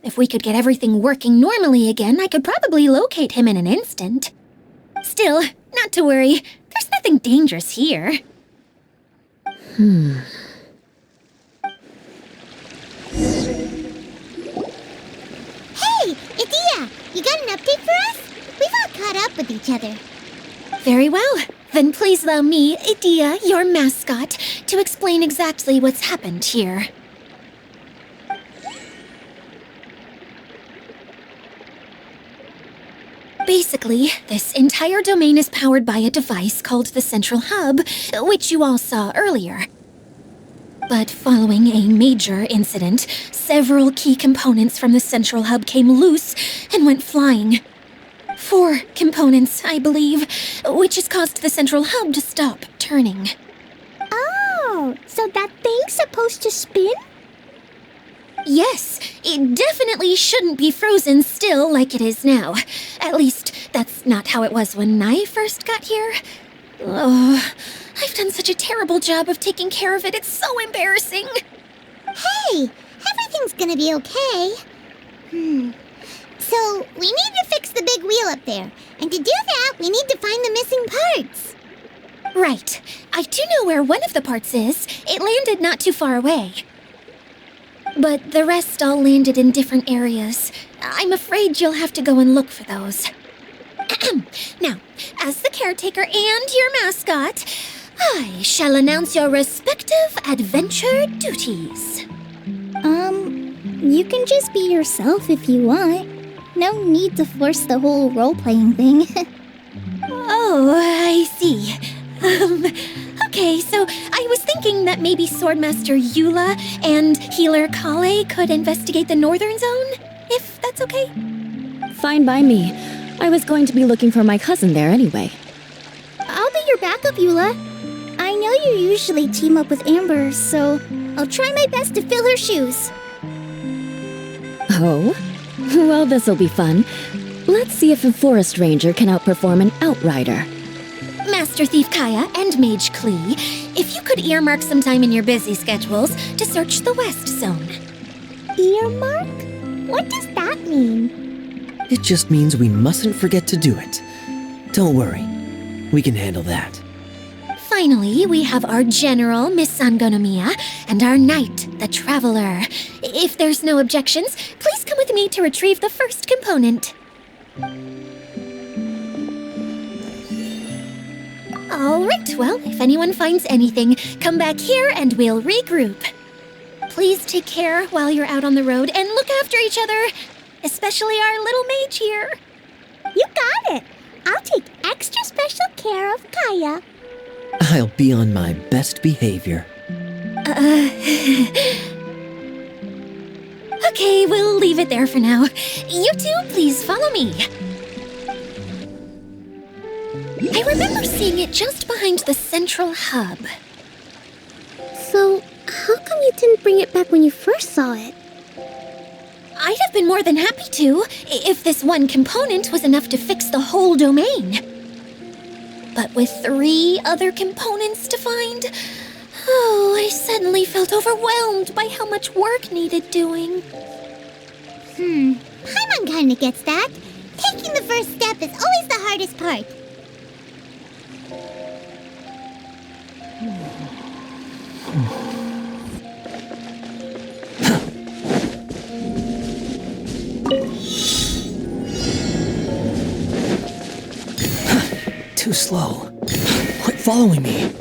If we could get everything working normally again, I could probably locate him in an instant. Still, not to worry. There's nothing dangerous here. Hey, Idia! You got an update for us? We've all caught up with each other. Very well. Then please allow me, Idia, your mascot, to explain exactly what's happened here. Basically, this entire domain is powered by a device called the Central Hub, which you all saw earlier. But following a major incident, several key components from the Central Hub came loose and went flying. 4 components, I believe, which has caused the Central Hub to stop turning. Oh, so that thing's supposed to spin? Yes, it definitely shouldn't be frozen still like it is now. At least, that's not how it was when I first got here. Oh, I've done such a terrible job of taking care of it, it's so embarrassing. Hey, everything's gonna be okay. So, we need to fix the big wheel up there. And to do that, we need to find the missing parts. Right. I do know where one of the parts is. It landed not too far away. But the rest all landed in different areas. I'm afraid you'll have to go and look for those. Now, as the caretaker and your mascot, I shall announce your respective adventure duties. You can just be yourself if you want. No need to force the whole role-playing thing. Oh, I see. Okay, so I was thinking that maybe Swordmaster Eula and Healer Kale could investigate the Northern Zone, if that's okay? Fine by me. I was going to be looking for my cousin there anyway. I'll be your backup, Eula. I know you usually team up with Amber, so I'll try my best to fill her shoes. Oh? Well, this'll be fun. Let's see if a forest ranger can outperform an outrider. Master Thief Kaya and Mage Klee, if you could earmark some time in your busy schedules to search the West Zone. Earmark? What does that mean? It just means we mustn't forget to do it. Don't worry. We can handle that. Finally, we have our General, Miss Sangonomiya, and our Knight, the Traveler. If there's no objections, please come with me to retrieve the first component. All right, well, if anyone finds anything, come back here and we'll regroup. Please take care while you're out on the road and look after each other, especially our little mage here. You got it. I'll take extra special care of Kaya. I'll be on my best behavior. Okay, we'll leave it there for now. You two, please follow me. I remember seeing it just behind the central hub. So, how come you didn't bring it back when you first saw it? I'd have been more than happy to, if this one component was enough to fix the whole domain. But with 3 other components to find, I suddenly felt overwhelmed by how much work needed doing. Paimon kinda gets that. Taking the first step is always the hardest part. Too slow. Quit following me.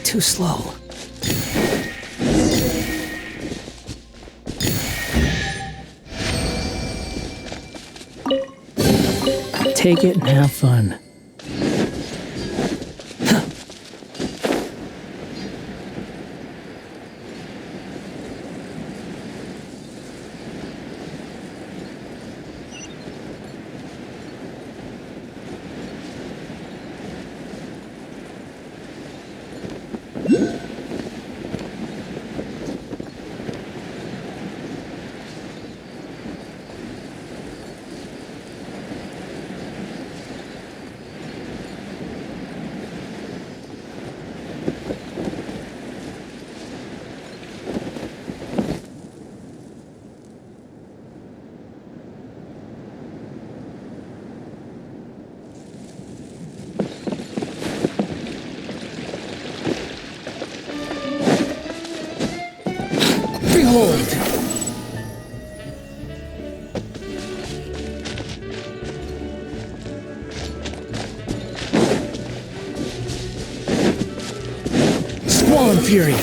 Too slow. Take it and have fun. Behold! Squall Fury!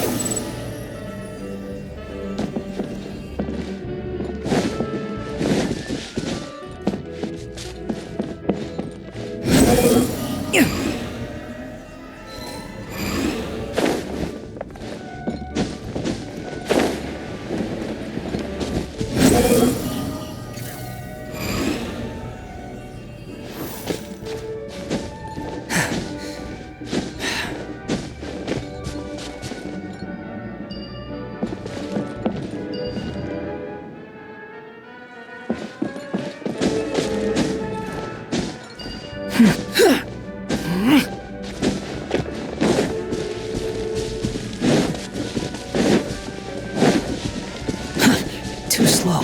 Too slow.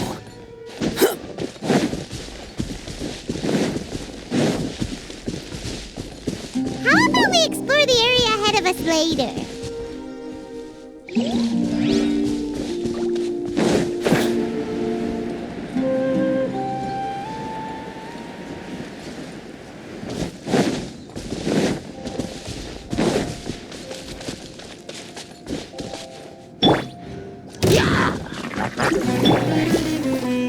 How about we explore the area ahead of us later?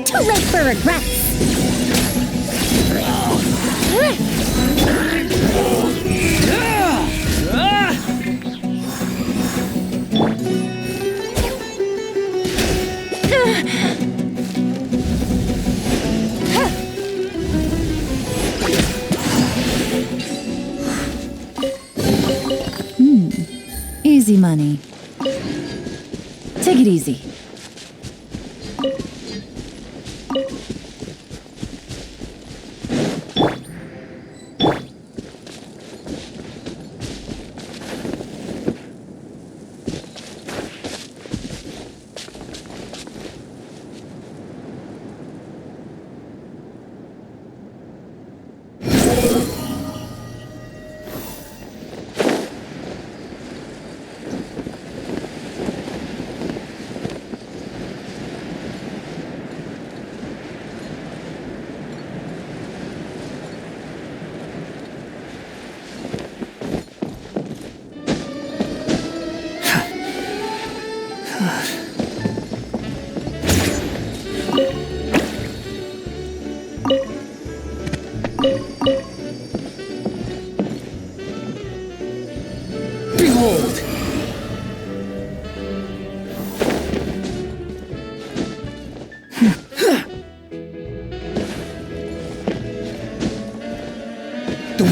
Too late for regrets. Easy money. Take it easy.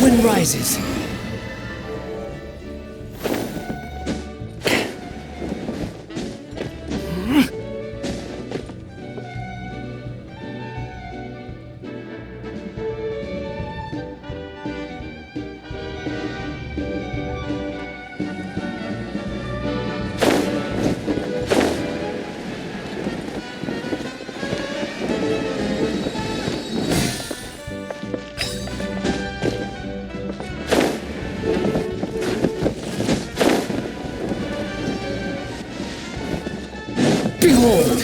wind rises. Behold!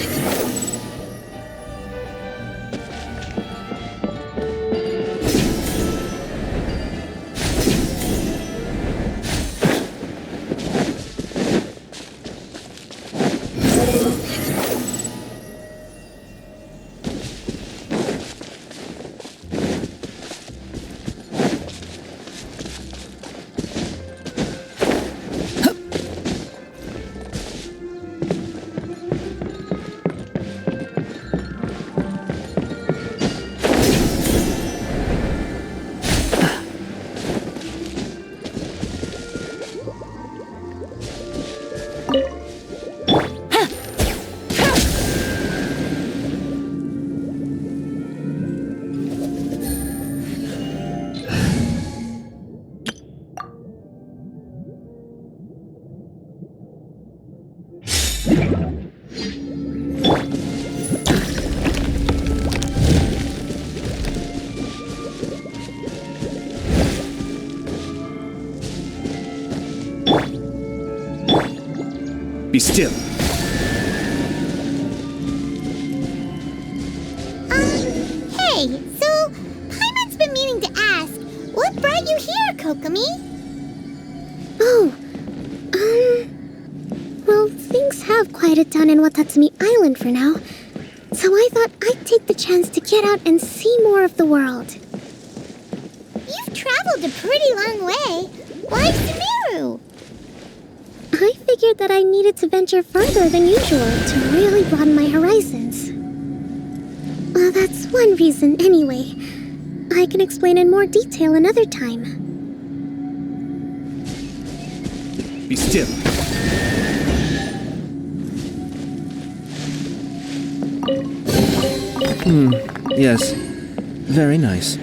Be still. Hey, so Paimon's been meaning to ask, what brought you here, Kokomi? Oh, well, things have quieted down in Watatsumi Island for now, so I thought I'd take the chance to get out and see more of the world. You've traveled a pretty long way. Why Sumeru? I figured that I needed to venture further than usual to really broaden my horizons. Well, that's one reason anyway. I can explain in more detail another time. Be still. Yes. Very nice.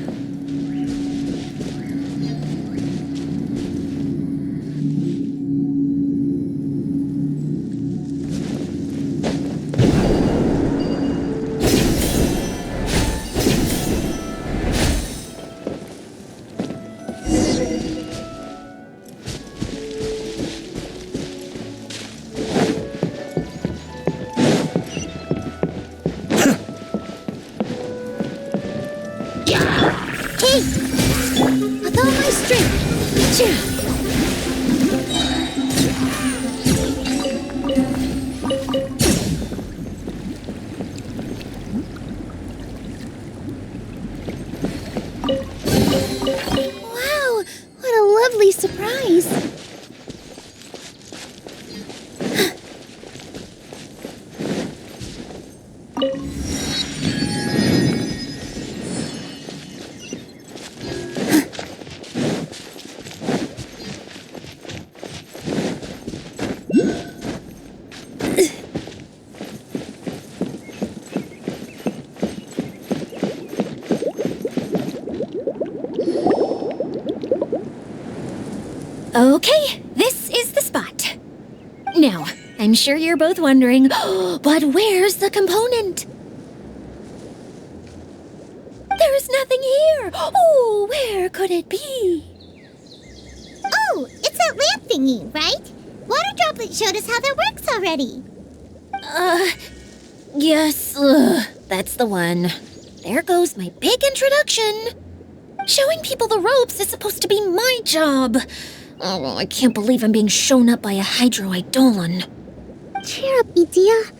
With all my strength. Achoo! Wow, what a lovely surprise. Okay, this is the spot. Now, I'm sure you're both wondering, but where's the component? There's nothing here. Oh, where could it be? Oh, it's that lamp thingy, right? Water Droplet showed us how that works already. Yes, that's the one. There goes my big introduction. Showing people the ropes is supposed to be my job. Oh, I can't believe I'm being shown up by a Hydro Eidolon. Cheer up, Edea.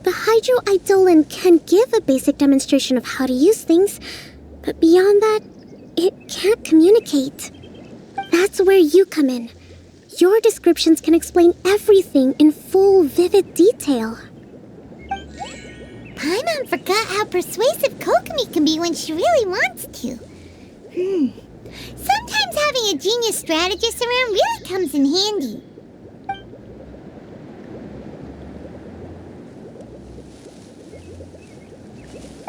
The Hydro Eidolon can give a basic demonstration of how to use things, but beyond that, it can't communicate. That's where you come in. Your descriptions can explain everything in full, vivid detail. Paimon forgot how persuasive Kokomi can be when she really wants to. Sometimes having a genius strategist around really comes in handy.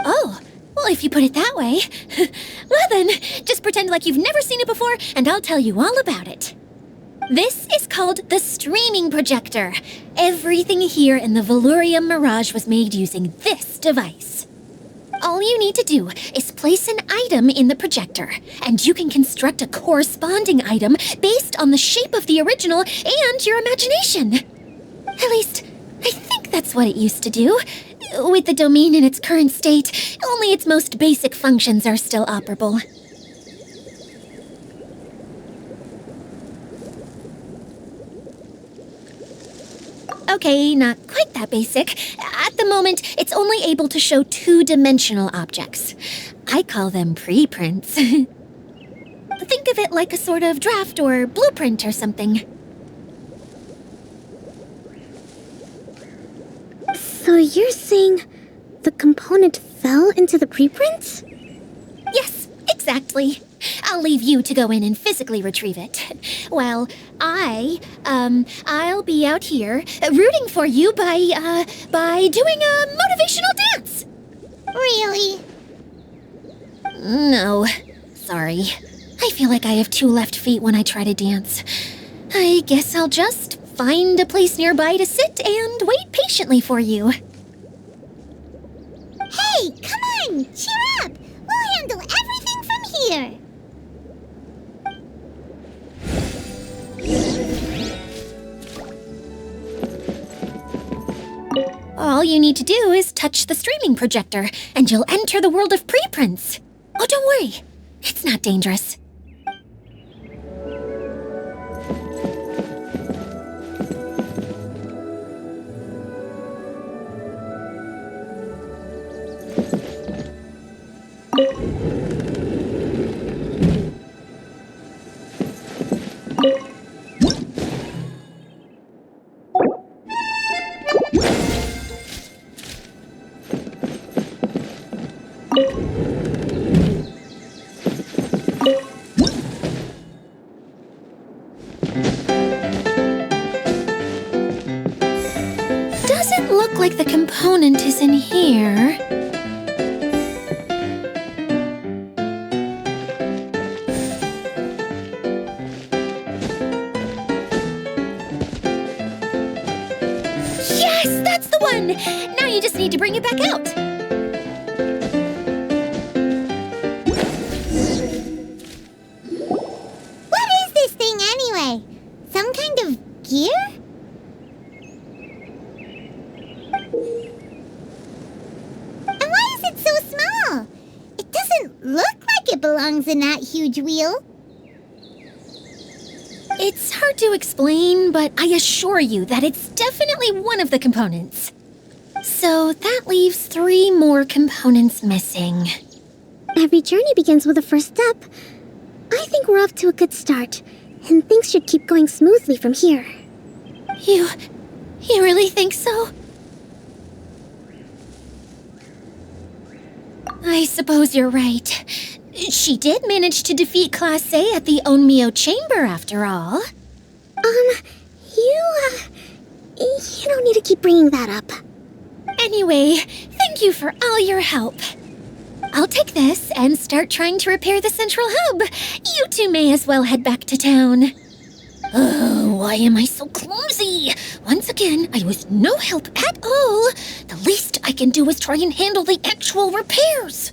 Oh, well, if you put it that way. Well then, just pretend like you've never seen it before, and I'll tell you all about it. This is called the streaming projector. Everything here in the Valurium Mirage was made using this device. All you need to do is place an item in the projector, and you can construct a corresponding item based on the shape of the original and your imagination. At least, I think that's what it used to do. With the domain in its current state, only its most basic functions are still operable. Okay, not quite that basic. At the moment, it's only able to show two-dimensional objects. I call them preprints. Think of it like a sort of draft or blueprint or something. So you're saying the component fell into the preprints? Yes, exactly. I'll leave you to go in and physically retrieve it. Well, I'll be out here rooting for you by doing a motivational dance. Really? No, sorry. I feel like I have two left feet when I try to dance. I guess I'll just find a place nearby to sit and wait patiently for you. Hey, come on, cheer up. We'll handle everything from here. All you need to do is touch the streaming projector, and you'll enter the world of preprints. Oh, don't worry. It's not dangerous. Doesn't look like the component is in here. Yes, that's the one! Now you just need to bring it back out. What is this thing anyway? Some kind of gear? And why is it so small? It doesn't look like it belongs in that huge wheel. It's hard to explain, but I assure you that it's definitely one of the components. So that leaves 3 more components missing. Every journey begins with a first step. I think we're off to a good start, and things should keep going smoothly from here. You really think so? I suppose you're right. She did manage to defeat Class A at the Onmyo Chamber, after all. You don't need to keep bringing that up. Anyway, thank you for all your help. I'll take this and start trying to repair the central hub. You two may as well head back to town. Oh, why am I so clumsy? Once again, I was no help at all. The least I can do is try and handle the actual repairs.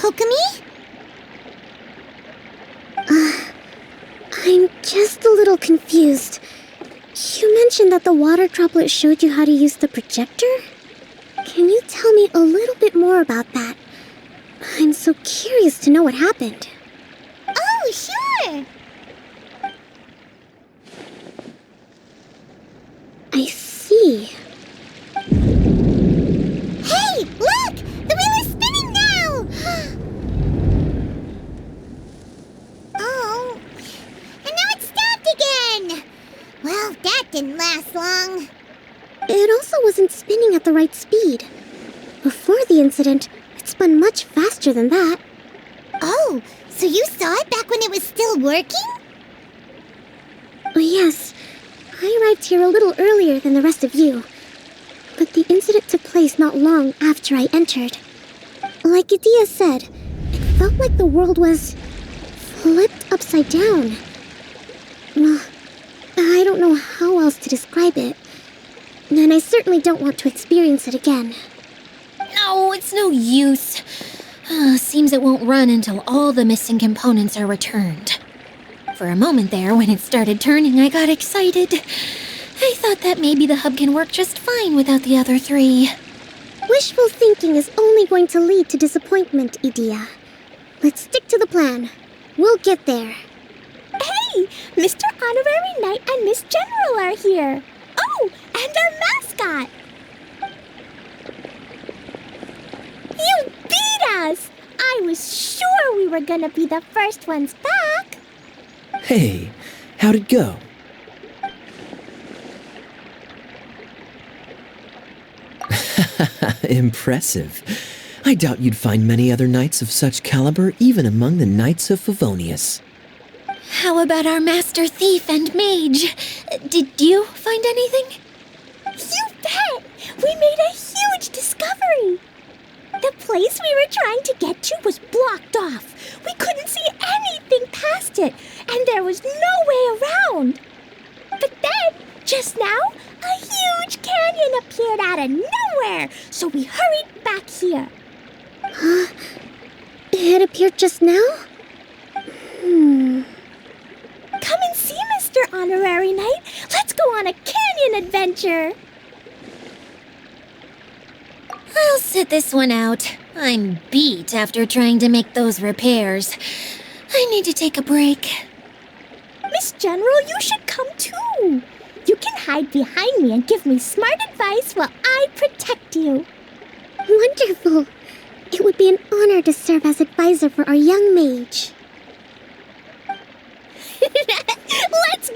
Kokomi? I'm just a little confused. You mentioned that the water droplet showed you how to use the projector? Can you tell me a little bit more about that? I'm so curious to know what happened. Oh, sure! I see. Hey, look! The wheel is spinning now! Oh, and now it's stopped again! Well, that didn't last long. It also wasn't spinning at the right speed. Before the incident, it spun much faster than that. Oh, so you saw it back when it was still working? Yes, I arrived here a little earlier than the rest of you. But the incident took place not long after I entered. Like Edea said, it felt like the world was flipped upside down. Well, I don't know how else to describe it. And I certainly don't want to experience it again. No, it's no use. Seems it won't run until all the missing components are returned. For a moment there, when it started turning, I got excited. I thought that maybe the hub can work just fine without the other three. Wishful thinking is only going to lead to disappointment, Edea. Let's stick to the plan. We'll get there. Hey, Mr. Honorary Knight and Miss General are here. Oh, and our mascot. You beat us! I was sure we were gonna be the first ones back. Hey, how'd it go? Impressive. I doubt you'd find many other knights of such caliber even among the Knights of Favonius. How about our master thief and mage? Did you find anything? You bet! We made a huge discovery. The place we were trying to get to was blocked off. We couldn't see anything past it, and there was no way around. But then, just now, a huge canyon appeared out of nowhere, so we hurried back here. It appeared just now? Come and see, Mr. Honorary Knight. Let's go on a canyon adventure. I'll sit this one out. I'm beat after trying to make those repairs. I need to take a break. Miss General, you should come too. You can hide behind me and give me smart advice while I protect you. Wonderful. It would be an honor to serve as advisor for our young mage. Let's go!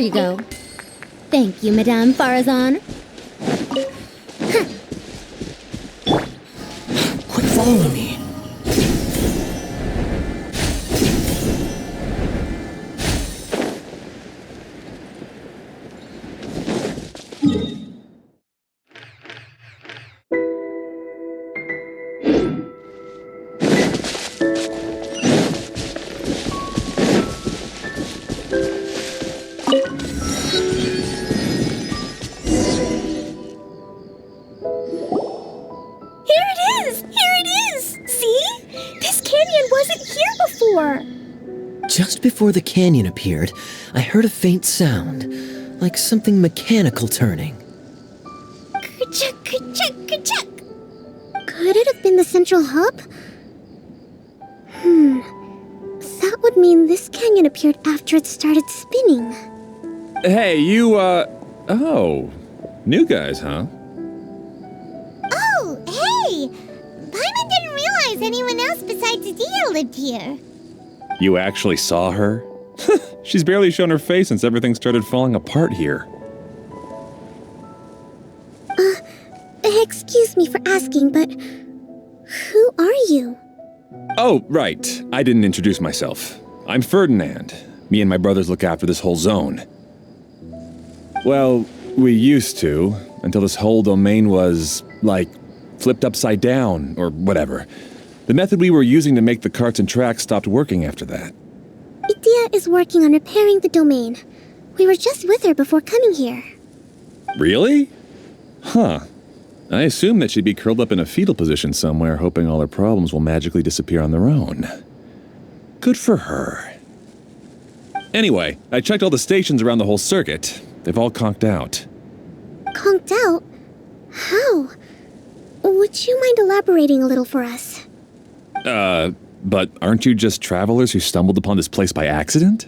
you go. Thank you, Madame Farazan. Quit following me. Just before the canyon appeared, I heard a faint sound, like something mechanical turning. Ka-chuck, ka-chuck, ka-chuck. Could it have been the central hub? That would mean this canyon appeared after it started spinning. Hey, you, oh. New guys, huh? Oh, hey! Paimon didn't realize anyone else besides Adia lived here. You actually saw her? She's barely shown her face since everything started falling apart here. Excuse me for asking, but who are you? Oh, right. I didn't introduce myself. I'm Ferdinand. Me and my brothers look after this whole zone. Well, we used to, until this whole domain was, like, flipped upside down, or whatever. The method we were using to make the carts and tracks stopped working after that. Idia is working on repairing the domain. We were just with her before coming here. Really? Huh. I assume that she'd be curled up in a fetal position somewhere, hoping all her problems will magically disappear on their own. Good for her. Anyway, I checked all the stations around the whole circuit. They've all conked out. Conked out? How? Would you mind elaborating a little for us? But aren't you just travelers who stumbled upon this place by accident?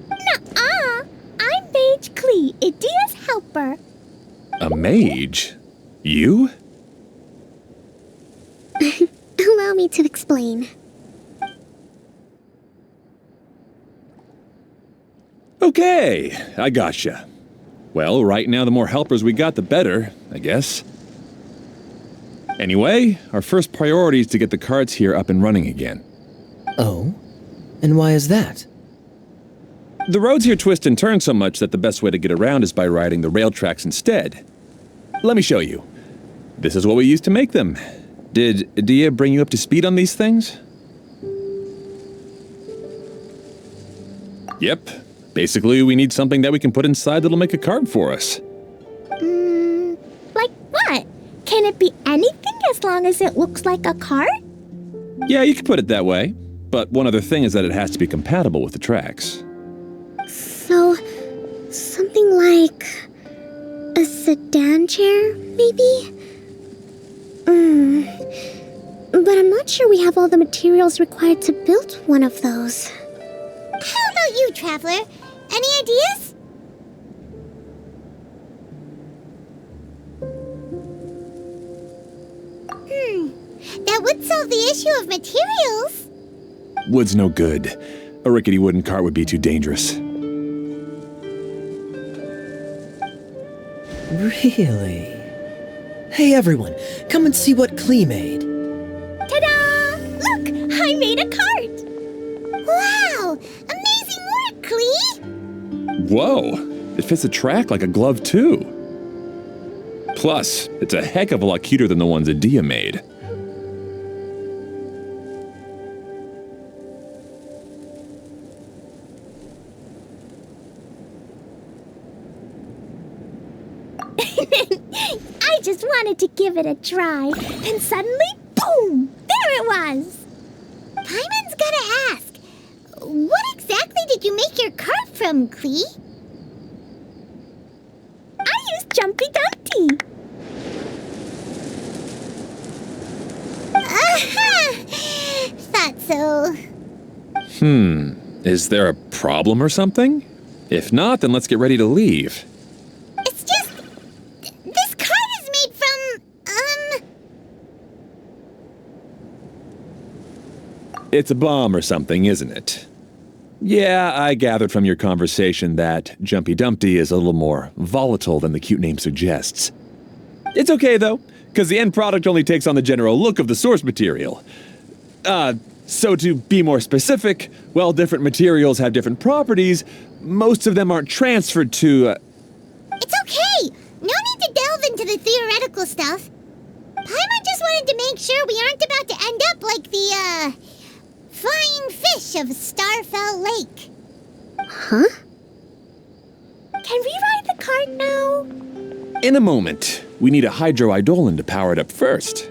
Nuh-uh. I'm Mage Klee, Idia's helper. A mage? You? Allow me to explain. Okay, I gotcha. Well, right now the more helpers we got, the better, I guess. Anyway, our first priority is to get the carts here up and running again. Oh? And why is that? The roads here twist and turn so much that the best way to get around is by riding the rail tracks instead. Let me show you. This is what we used to make them. Did Adia bring you up to speed on these things? Yep. Basically, we need something that we can put inside that'll make a cart for us. Like what? Can it be anything as long as it looks like a cart? Yeah, you could put it that way. But one other thing is that it has to be compatible with the tracks. So, something like a sedan chair, maybe? But I'm not sure we have all the materials required to build one of those. How about you, Traveler? Any ideas? That would solve the issue of materials. Wood's no good. A rickety wooden cart would be too dangerous. Really? Hey everyone, come and see what Klee made. Ta-da! Look, I made a cart. Wow! Amazing work, Klee! Whoa! It fits the track like a glove, too. Plus, it's a heck of a lot cuter than the ones Adia made. I just wanted to give it a try. Then suddenly, boom! There it was! Paimon's gotta ask, what exactly did you make your cart from, Klee? I used Jumpy Dumpty. Aha! Thought so. Is there a problem or something? If not, then let's get ready to leave. It's just... this cart is made from, It's a bomb or something, isn't it? Yeah, I gathered from your conversation that Jumpy Dumpty is a little more volatile than the cute name suggests. It's okay, though, because the end product only takes on the general look of the source material. So to be more specific, while different materials have different properties, most of them aren't transferred to, It's okay! No need to delve into the theoretical stuff. Paimon just wanted to make sure we aren't about to end up like the, flying fish of Starfell Lake. Huh? Can we ride the cart now? In a moment. We need a Hydro-Eidolon to power it up first.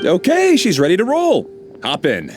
Okay, she's ready to roll. Hop in.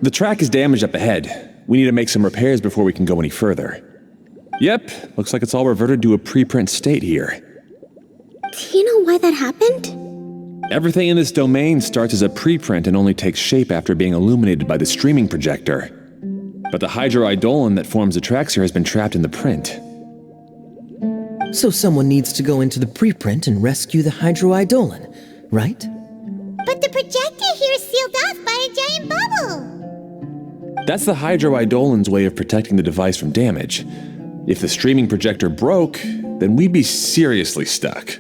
The track is damaged up ahead. We need to make some repairs before we can go any further. Yep, looks like it's all reverted to a preprint state here. Do you know why that happened? Everything in this domain starts as a preprint and only takes shape after being illuminated by the streaming projector. But the Hydro-Eidolon that forms the tracks here has been trapped in the print. So someone needs to go into the preprint and rescue the Hydro-Eidolon, right? But the projector here is sealed off by a giant bubble. That's the Hydro-Eidolon's way of protecting the device from damage. If the streaming projector broke, then we'd be seriously stuck.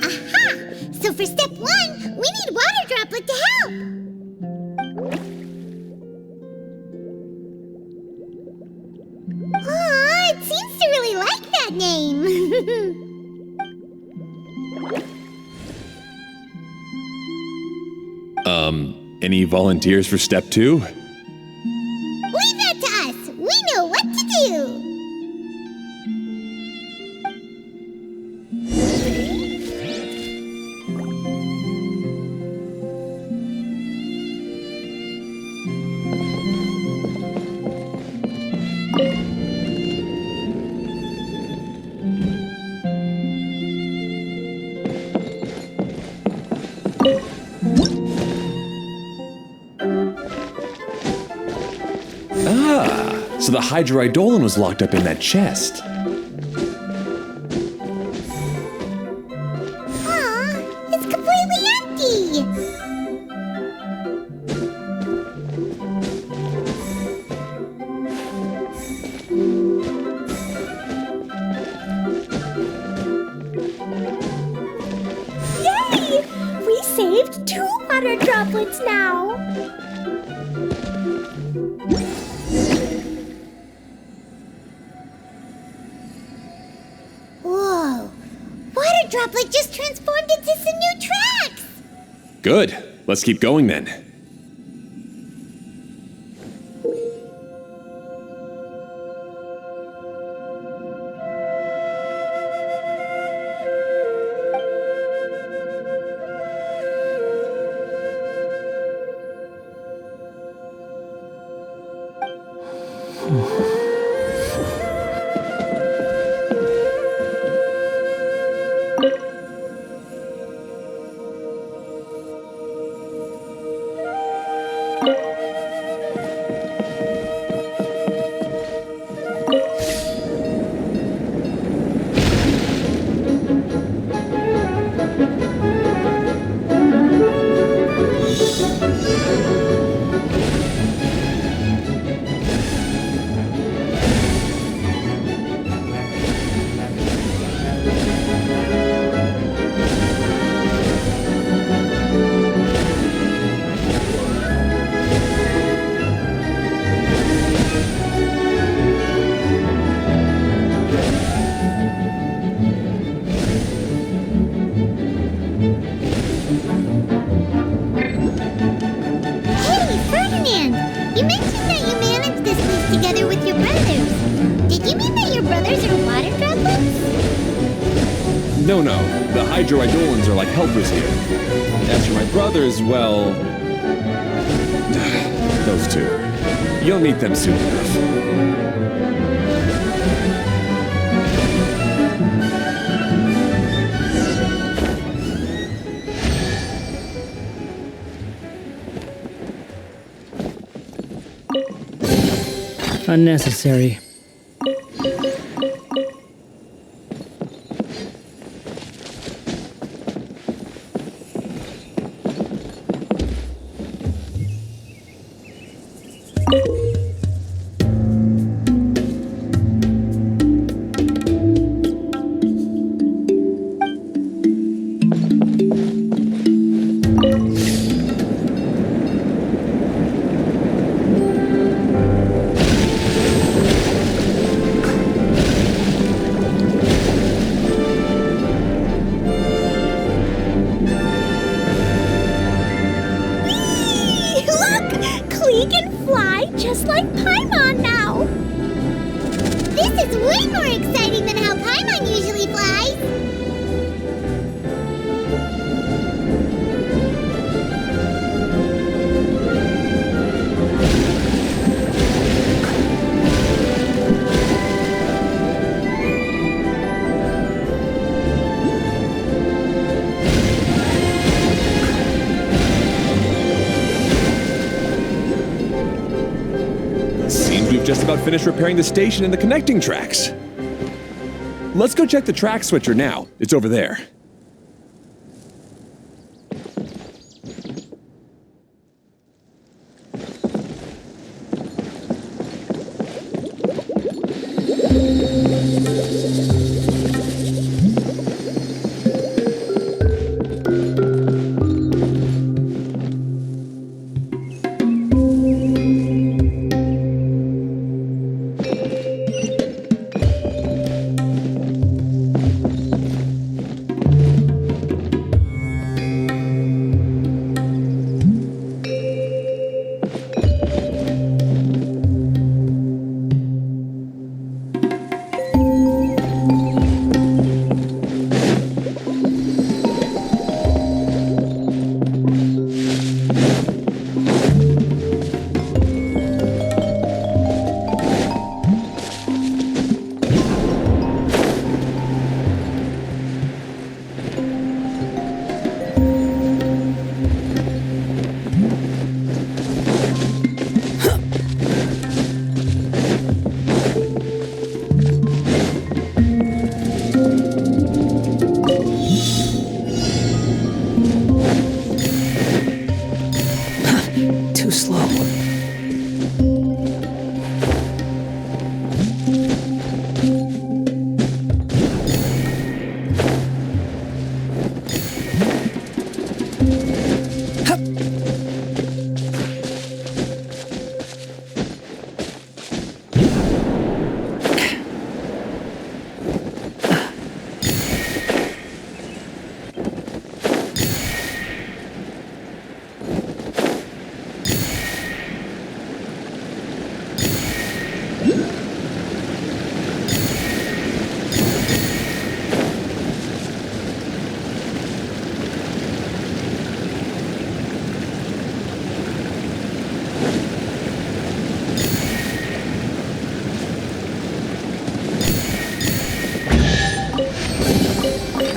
Aha! So for step 1, we need Water Droplet to help. Aw, it seems to really like that name. Any volunteers for step 2? Leave that to us. We know what to do. So the Hydro-Eidolon was locked up in that chest. Aw, it's completely empty. Yay! We saved 2 water droplets now. Whoa, Water Droplet just transformed into some new tracks. Good. Let's keep going then. No. The Hydroidolans are like helpers here. As for my brothers, well... those two. You'll meet them soon enough. Unnecessary. Just like Paimon now! This is way more exciting than how Paimon usually flies! We've just about finished repairing the station and the connecting tracks. Let's go check the track switcher now. It's over there. Too slow.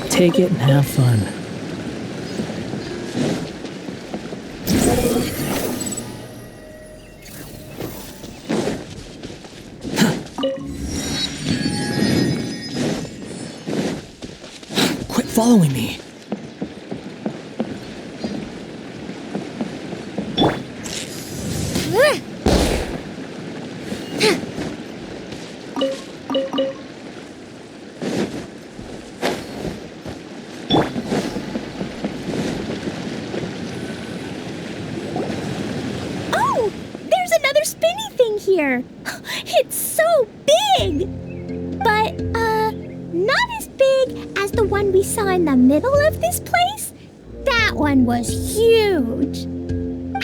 Take it and have fun. Quit following me. Here. It's so big! But, not as big as the one we saw in the middle of this place. That one was huge.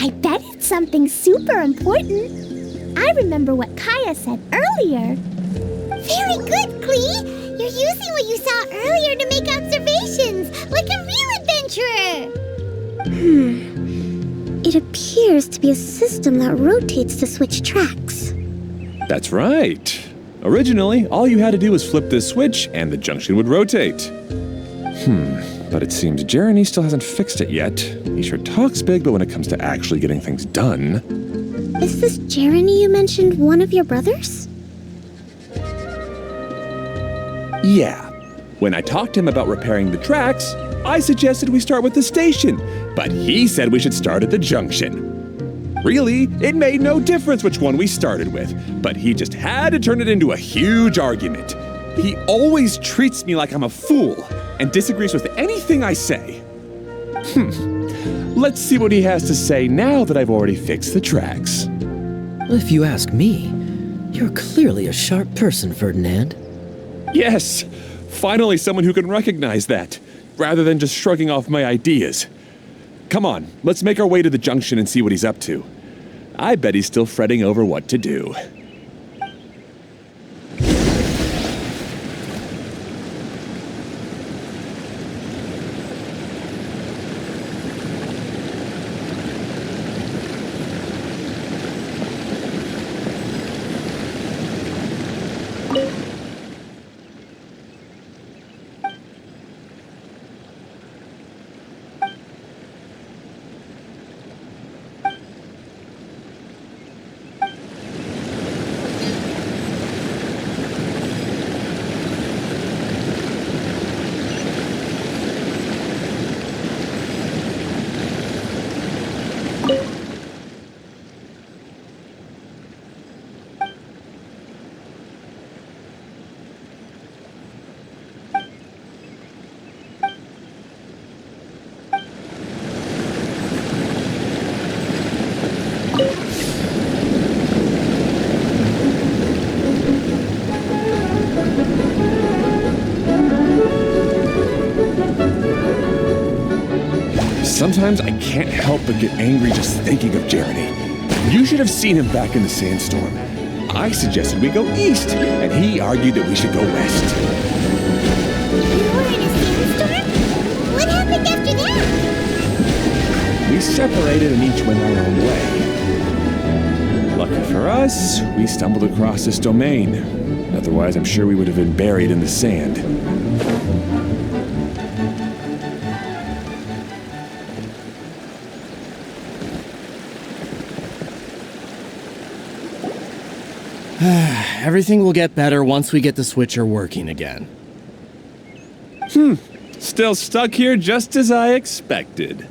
I bet it's something super important. I remember what Kaya said earlier. Very good, Klee! You're using what you saw earlier to make observations adventurer! It appears to be a system that rotates to switch tracks. That's right. Originally, all you had to do was flip this switch and the junction would rotate. But it seems Jeremy still hasn't fixed it yet. He sure talks big, but when it comes to actually getting things done... Is this Jeremy you mentioned one of your brothers? Yeah. When I talked to him about repairing the tracks, I suggested we start with the station, but he said we should start at the junction. Really, it made no difference which one we started with, but he just had to turn it into a huge argument. He always treats me like I'm a fool and disagrees with anything I say. Let's see what he has to say now that I've already fixed the tracks. If you ask me, you're clearly a sharp person, Ferdinand. Yes, finally someone who can recognize that, rather than just shrugging off my ideas. Come on, let's make our way to the junction and see what he's up to. I bet he's still fretting over what to do. Sometimes I can't help but get angry just thinking of Jeremy. You should have seen him back in the sandstorm. I suggested we go east, and he argued that we should go west. You were in a sandstorm? What happened after that? We separated and each went our own way. Lucky for us, we stumbled across this domain. Otherwise, I'm sure we would have been buried in the sand. Everything will get better once we get the switcher working again. Still stuck here just as I expected.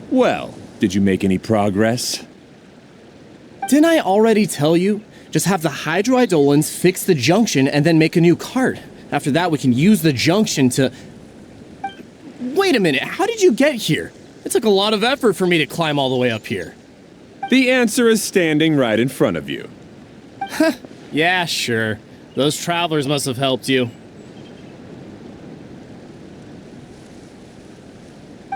Well, did you make any progress? Didn't I already tell you? Just have the hydroidolins fix the junction and then make a new cart. After that, we can use the junction to... Wait a minute, how did you get here? It took a lot of effort for me to climb all the way up here. The answer is standing right in front of you. Yeah, sure. Those travelers must have helped you.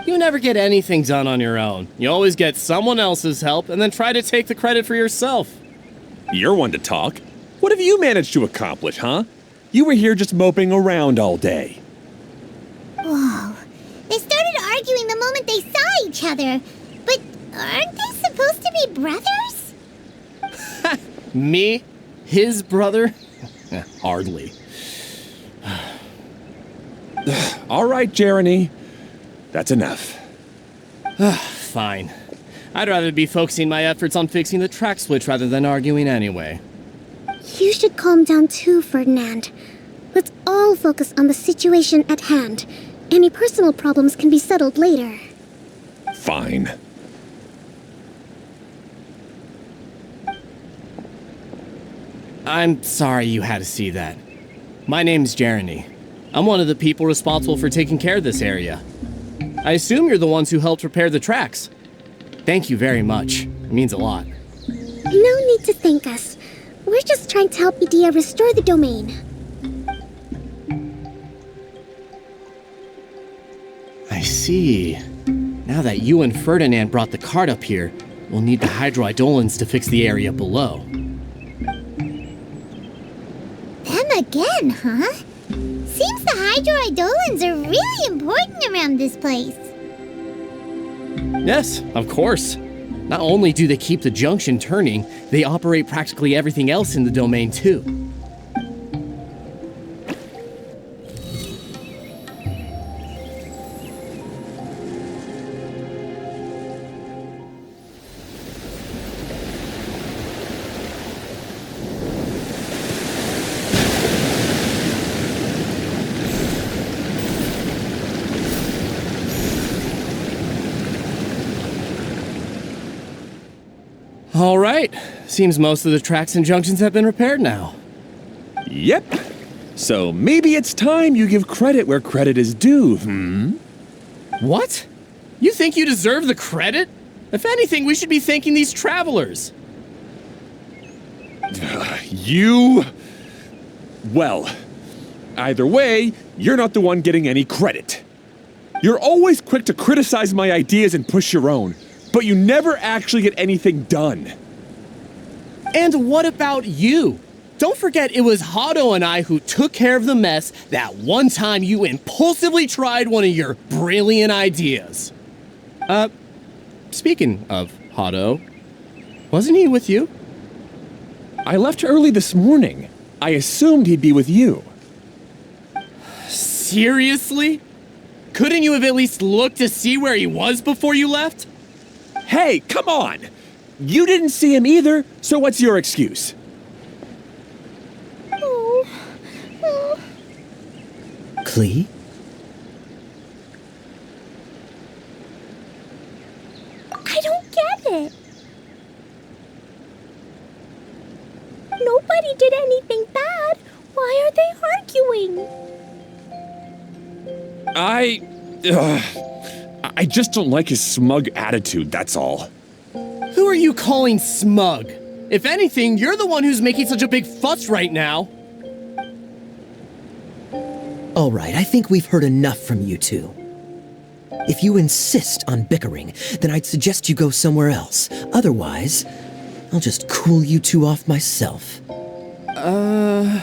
You never get anything done on your own. You always get someone else's help and then try to take the credit for yourself. You're one to talk. What have you managed to accomplish, huh? You were here just moping around all day. Whoa. They started arguing the moment they saw each other. But aren't they supposed to be brothers? Me? His brother? Hardly. All right, Jeremy. That's enough. Fine. I'd rather be focusing my efforts on fixing the track switch rather than arguing anyway. You should calm down too, Ferdinand. Let's all focus on the situation at hand. Any personal problems can be settled later. Fine. I'm sorry you had to see that. My name's Jeremy. I'm one of the people responsible for taking care of this area. I assume you're the ones who helped repair the tracks. Thank you very much. It means a lot. No need to thank us. We're just trying to help Edea restore the domain. I see. Now that you and Ferdinand brought the cart up here, we'll need the hydroidolins to fix the area below. Them again, huh? Seems the hydroidolins are really important around this place. Yes, of course. Not only do they keep the junction turning, they operate practically everything else in the domain too. All right. Seems most of the tracks and junctions have been repaired now. Yep. So maybe it's time you give credit where credit is due, What? You think you deserve the credit? If anything, we should be thanking these travelers. You... Well, either way, you're not the one getting any credit. You're always quick to criticize my ideas and push your own, but you never actually get anything done. And what about you? Don't forget it was Hado and I who took care of the mess that one time you impulsively tried one of your brilliant ideas. Speaking of Hado, wasn't he with you? I left early this morning. I assumed he'd be with you. Seriously? Couldn't you have at least looked to see where he was before you left? Hey, come on! You didn't see him either, so what's your excuse? Klee? I don't get it. Nobody did anything bad. Why are they arguing? I just don't like his smug attitude, that's all. Who are you calling smug? If anything, you're the one who's making such a big fuss right now. All right, I think we've heard enough from you two. If you insist on bickering, then I'd suggest you go somewhere else. Otherwise, I'll just cool you two off myself. Fine.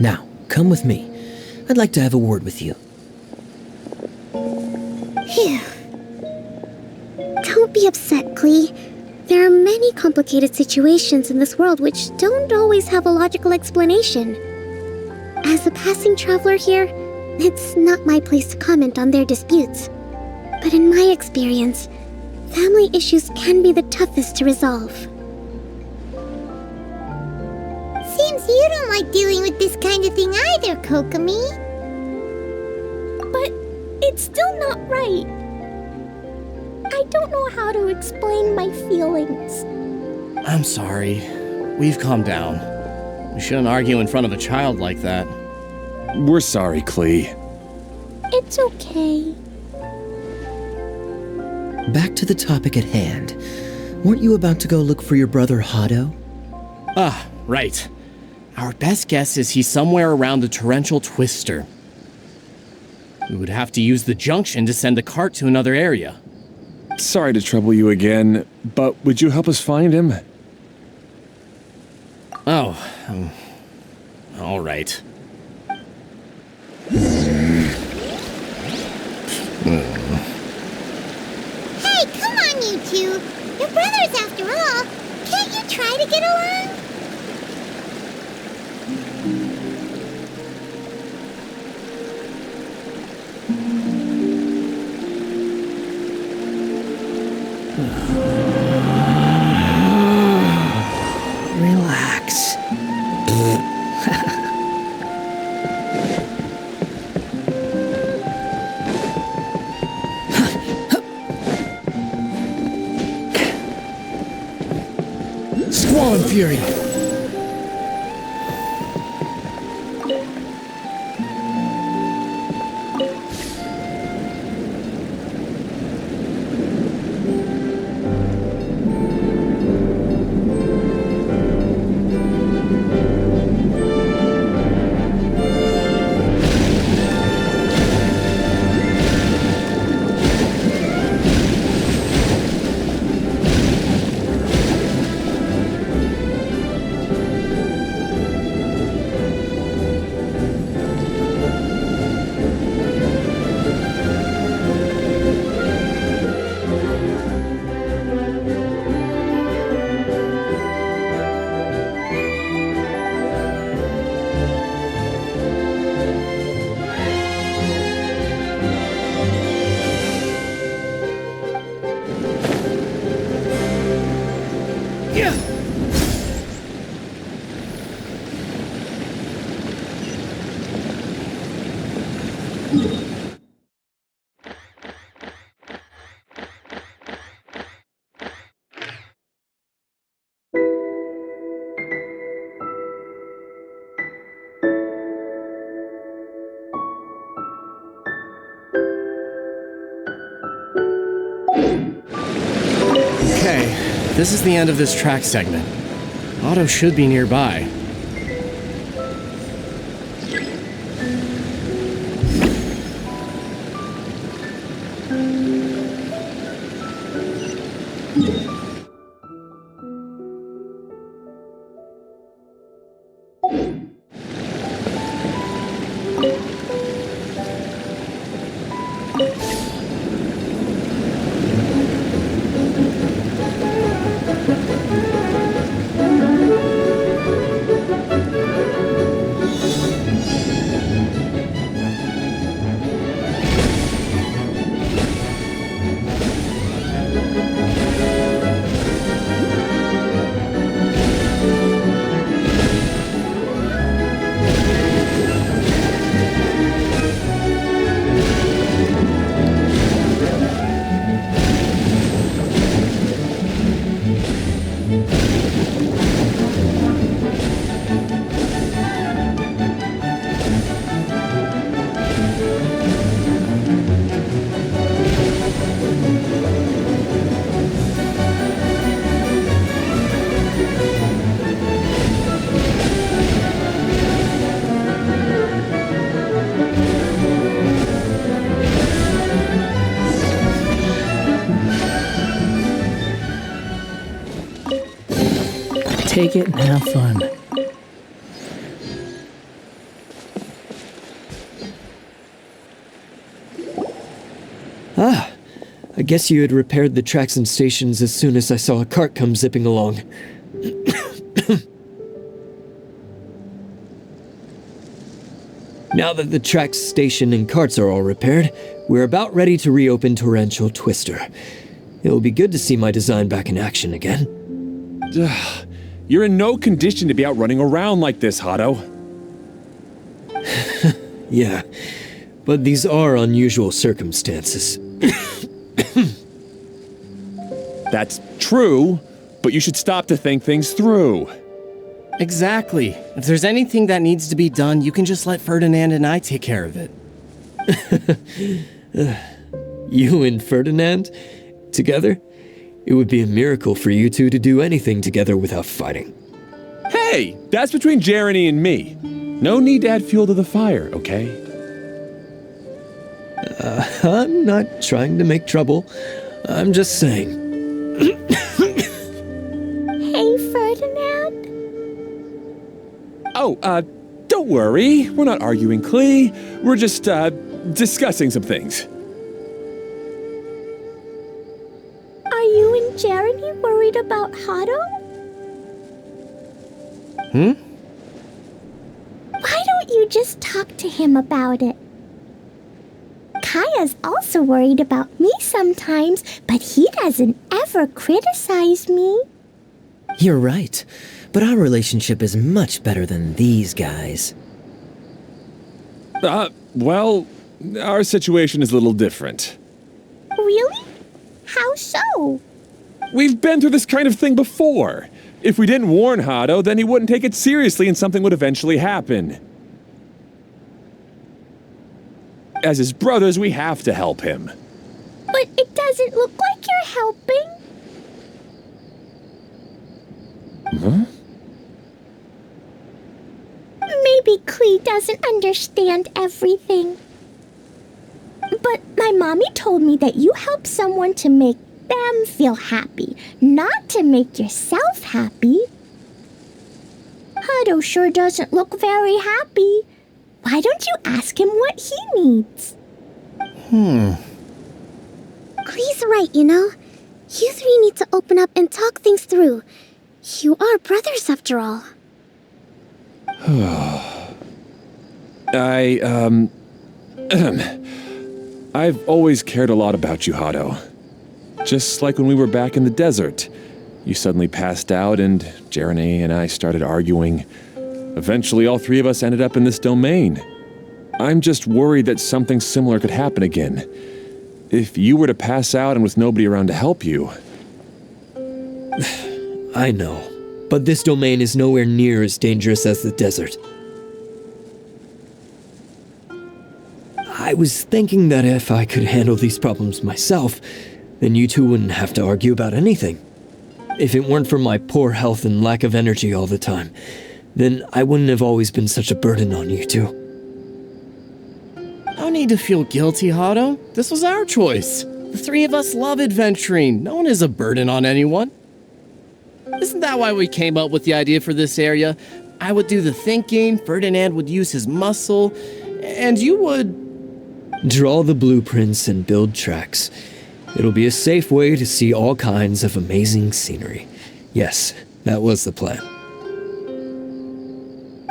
Now, come with me. I'd like to have a word with you. Phew. Don't be upset, Klee. There are many complicated situations in this world which don't always have a logical explanation. As a passing traveler here, it's not my place to comment on their disputes. But in my experience, family issues can be the toughest to resolve. Seems you don't like dealing with this kind of thing either, Kokomi. But it's still not right. I don't know how to explain my feelings. I'm sorry. We've calmed down. We shouldn't argue in front of a child like that. We're sorry, Klee. It's okay. Back to the topic at hand. Weren't you about to go look for your brother Hado? Ah, right. Our best guess is he's somewhere around the torrential twister. We would have to use the junction to send the cart to another area. Sorry to trouble you again, but would you help us find him? Oh, all right. Hey, come on, you two. You're brothers after all. Can't you try to get along? Relax. Squall and Fury! This is the end of this track segment. Otto should be nearby. Take it and have fun. Ah, I guess you had repaired the tracks and stations as soon as I saw a cart come zipping along. Now that the tracks, station, and carts are all repaired, we're about ready to reopen Torrential Twister. It'll be good to see my design back in action again. You're in no condition to be out running around like this, Hado. Yeah, but these are unusual circumstances. That's true, but you should stop to think things through. Exactly. If there's anything that needs to be done, you can just let Ferdinand and I take care of it. You and Ferdinand? Together? It would be a miracle for you two to do anything together without fighting. Hey, that's between Jeremy and me. No need to add fuel to the fire, okay? I'm not trying to make trouble. I'm just saying. Hey, Ferdinand. Oh, don't worry. We're not arguing, Klee. We're just, discussing some things. Are you and Jeremy worried about Hado? Why don't you just talk to him about it? Kaya's also worried about me sometimes, but he doesn't ever criticize me. You're right, but our relationship is much better than these guys. Well, our situation is a little different. Really? How so? We've been through this kind of thing before. If we didn't warn Hado, then he wouldn't take it seriously and something would eventually happen. As his brothers, we have to help him. But it doesn't look like you're helping. Huh? Maybe Klee doesn't understand everything. But my mommy told me that you help someone to make them feel happy, not to make yourself happy. Hado sure doesn't look very happy. Why don't you ask him what he needs? Klee's right, you know. You three need to open up and talk things through. You are brothers after all. I've always cared a lot about you, Hado. Just like when we were back in the desert. You suddenly passed out and Jeremy and I started arguing. Eventually, all three of us ended up in this domain. I'm just worried that something similar could happen again. If you were to pass out and with nobody around to help you... I know, but this domain is nowhere near as dangerous as the desert. I was thinking that if I could handle these problems myself, then you two wouldn't have to argue about anything. If it weren't for my poor health and lack of energy all the time, then I wouldn't have always been such a burden on you two. No need to feel guilty, Hado. This was our choice. The three of us love adventuring. No one is a burden on anyone. Isn't that why we came up with the idea for this area? I would do the thinking, Ferdinand would use his muscle, and you would... Draw the blueprints and build tracks. It'll be a safe way to see all kinds of amazing scenery. Yes, that was the plan.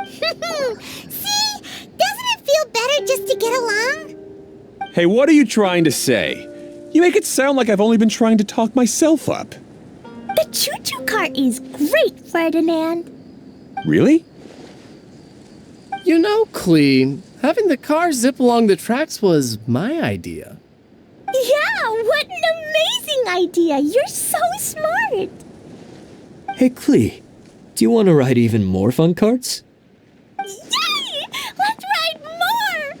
See? Doesn't it feel better just to get along? Hey, what are you trying to say? You make it sound like I've only been trying to talk myself up. The choo-choo cart is great, Ferdinand. Really? You know, Klee, having the car zip along the tracks was my idea. Yeah, what an amazing idea. You're so smart. Hey, Klee, do you want to ride even more fun carts? Yay! Let's ride more!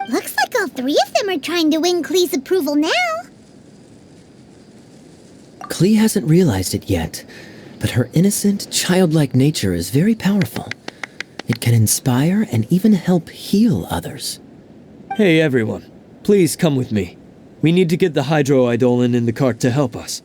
Looks like all three of them are trying to win Klee's approval now. Klee hasn't realized it yet, but her innocent, childlike nature is very powerful. It can inspire and even help heal others. Hey everyone, please come with me. We need to get the hydroidolin in the cart to help us.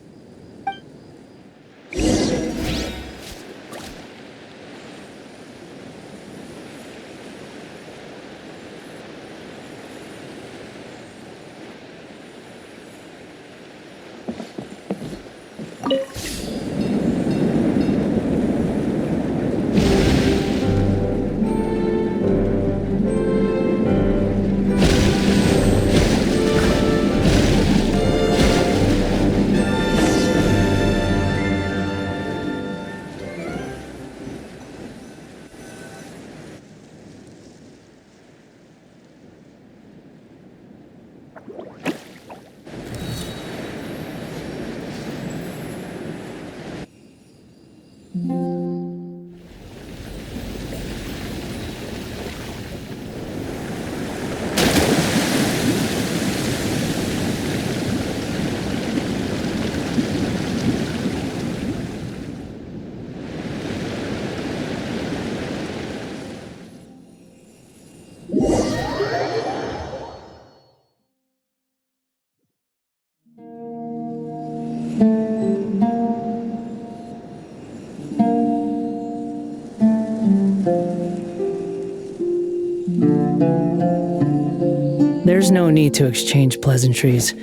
There's no need to exchange pleasantries.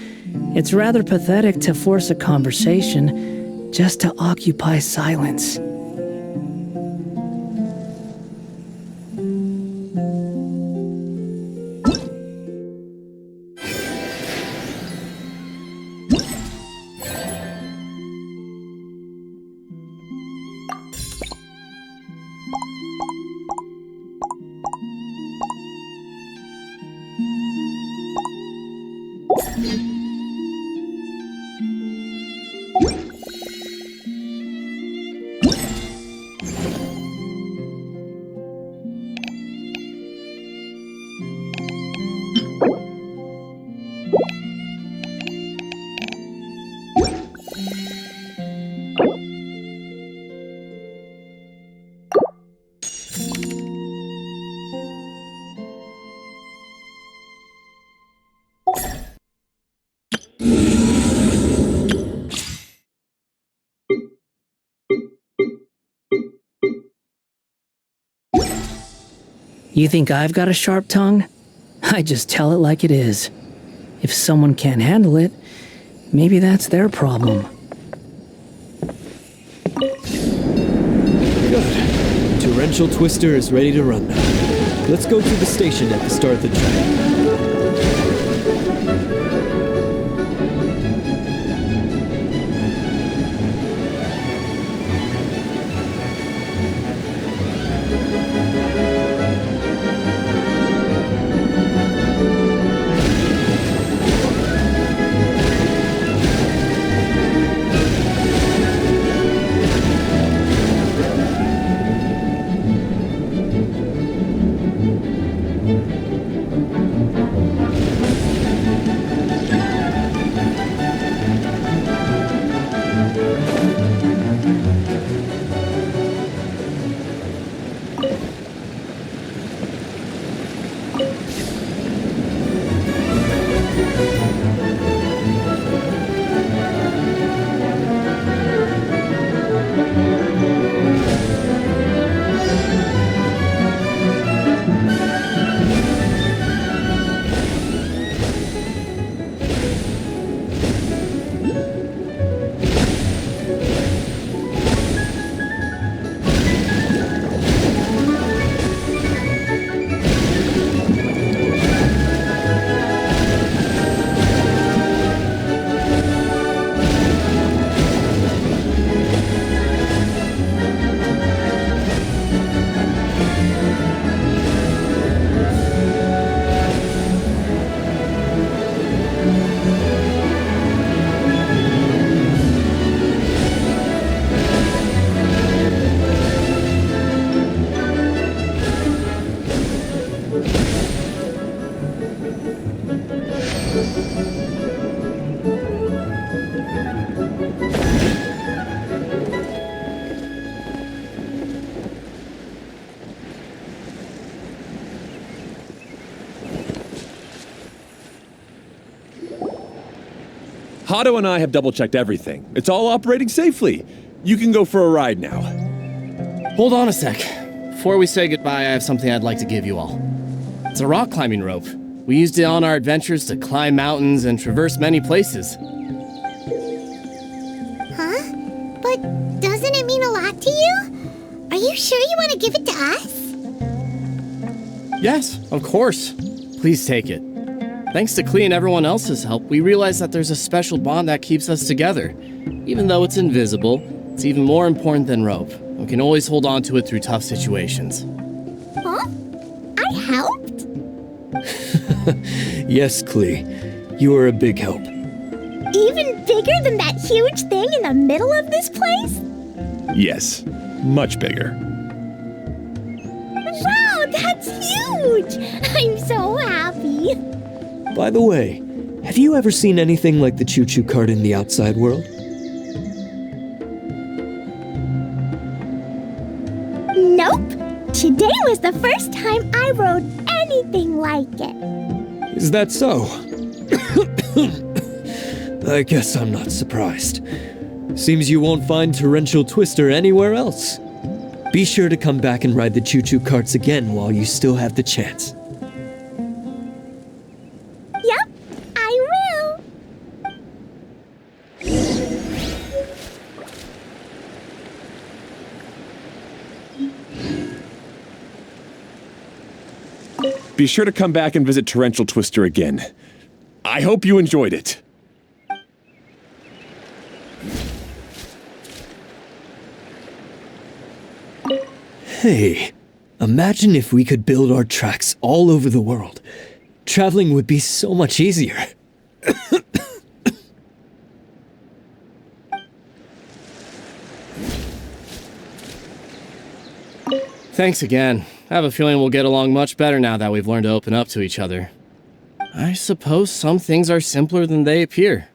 It's rather pathetic to force a conversation just to occupy silence. You think I've got a sharp tongue? I just tell it like it is. If someone can't handle it, maybe that's their problem. Good. Torrential Twister is ready to run now. Let's go to the station at the start of the track. Hato and I have double-checked everything. It's all operating safely. You can go for a ride now. Hold on a sec. Before we say goodbye, I have something I'd like to give you all. It's a rock climbing rope. We used it on our adventures to climb mountains and traverse many places. Huh? But doesn't it mean a lot to you? Are you sure you want to give it to us? Yes, of course. Please take it. Thanks to Klee and everyone else's help, we realized that there's a special bond that keeps us together. Even though it's invisible, it's even more important than rope. We can always hold on to it through tough situations. Huh? I helped? Yes, Klee. You are a big help. Even bigger than that huge thing in the middle of this place? Yes, much bigger. Wow, that's huge! I'm so happy. By the way, have you ever seen anything like the choo-choo cart in the outside world? Nope. Today was the first time I rode anything like it. Is that so? I guess I'm not surprised. Seems you won't find Torrential Twister anywhere else. Be sure to come back and ride the choo-choo carts again while you still have the chance. Yep, I will. Be sure to come back and visit Torrential Twister again. I hope you enjoyed it. Hey, imagine if we could build our tracks all over the world. Traveling would be so much easier. Thanks again. I have a feeling we'll get along much better now that we've learned to open up to each other. I suppose some things are simpler than they appear.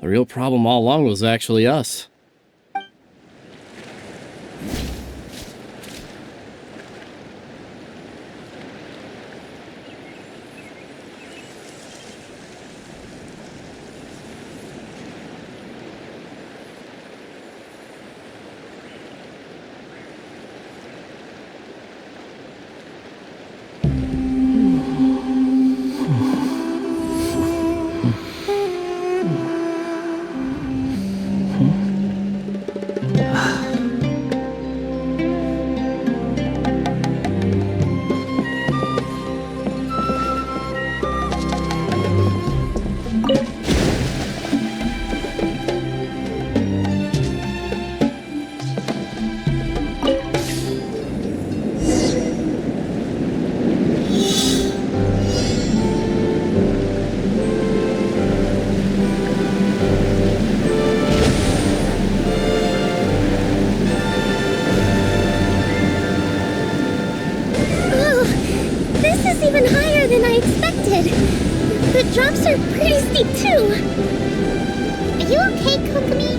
The real problem all along was actually us. The drops are pretty steep, too. Are you okay, Kokomi?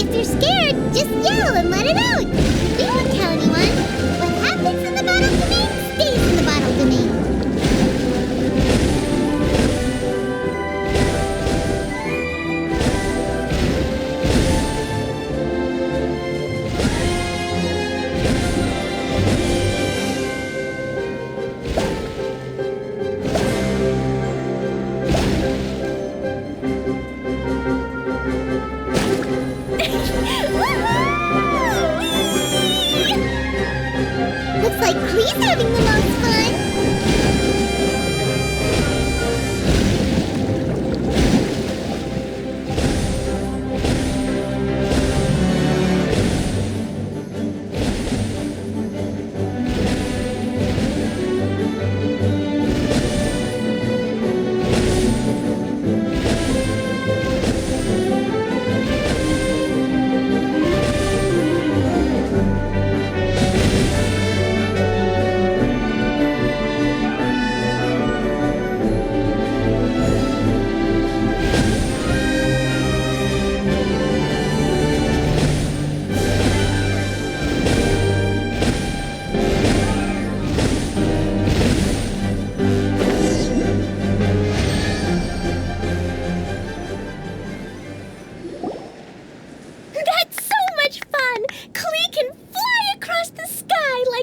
If you're scared, just yell and let it out. We won't tell anyone. What happens in the bottle domain stays in the bottle domain. Looks like Klee's having the most fun.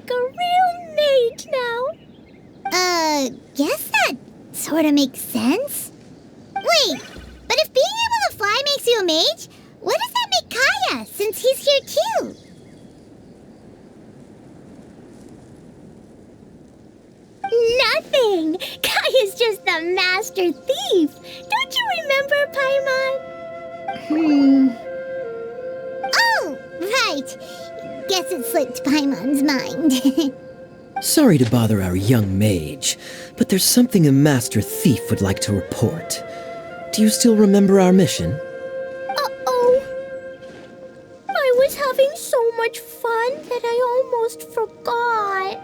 like a real mage now. Guess that sort of makes sense. Wait, but if being able to fly makes you a mage, what does that make Kaya, since he's here too? Nothing! Kaya's just the master thief! Don't you remember, Paimon? Oh, right. Guess it slipped Paimon's mind. Sorry to bother our young mage, but there's something a master thief would like to report. Do you still remember our mission? Uh-oh. I was having so much fun that I almost forgot.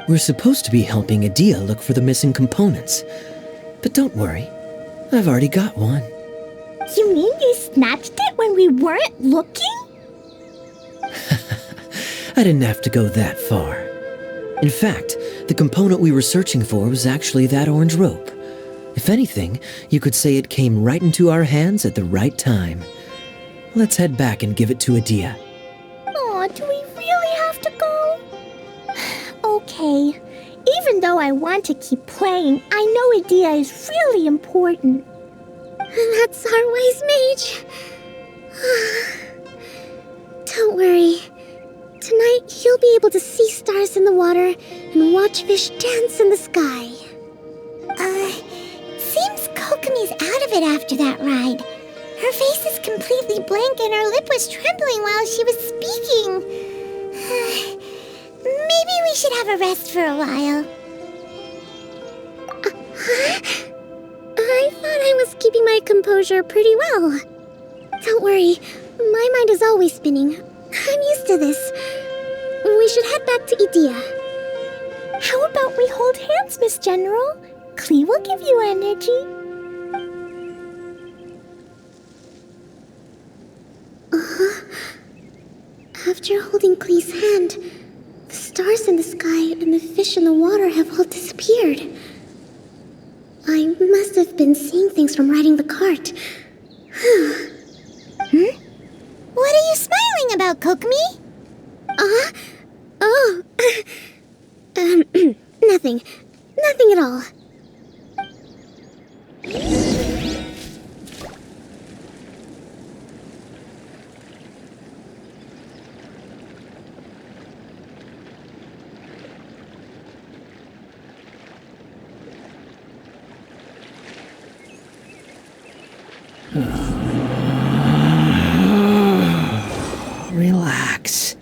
We're supposed to be helping Adia look for the missing components. But don't worry, I've already got one. You mean you snatched it when we weren't looking? I didn't have to go that far. In fact, the component we were searching for was actually that orange rope. If anything, you could say it came right into our hands at the right time. Let's head back and give it to Adia. Aw, do we really have to go? Okay. Even though I want to keep playing, I know Adia is really important. That's our wise mage. Don't worry. Tonight, he'll be able to see stars in the water and watch fish dance in the sky. Seems Kokomi's out of it after that ride. Her face is completely blank and her lip was trembling while she was speaking. Maybe we should have a rest for a while. I thought I was keeping my composure pretty well. Don't worry, my mind is always spinning. I'm used to this. We should head back to Idia. How about we hold hands, Miss General? Klee will give you energy. After holding Klee's hand, the stars in the sky and the fish in the water have all disappeared. I must have been seeing things from riding the cart. What are you smiling about, Kokomi? Nothing. Nothing at all. Relax.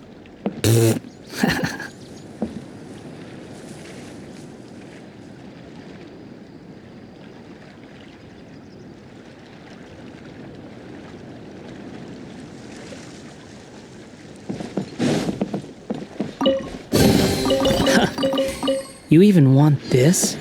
You even want this?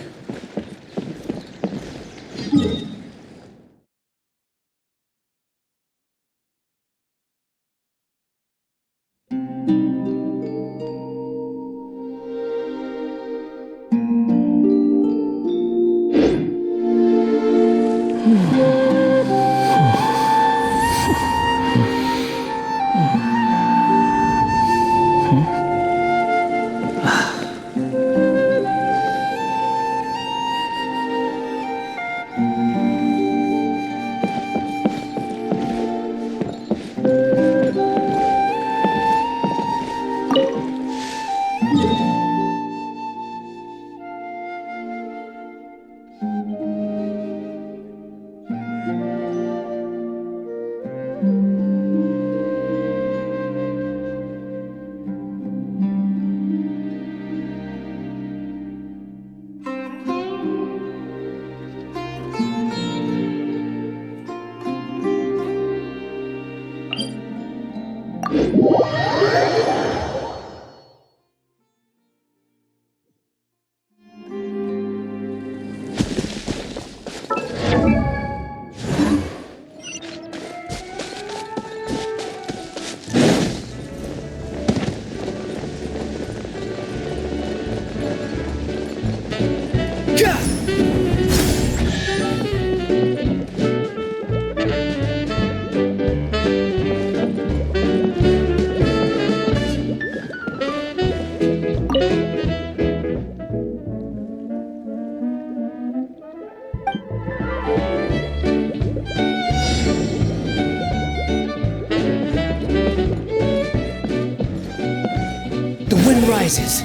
surprises.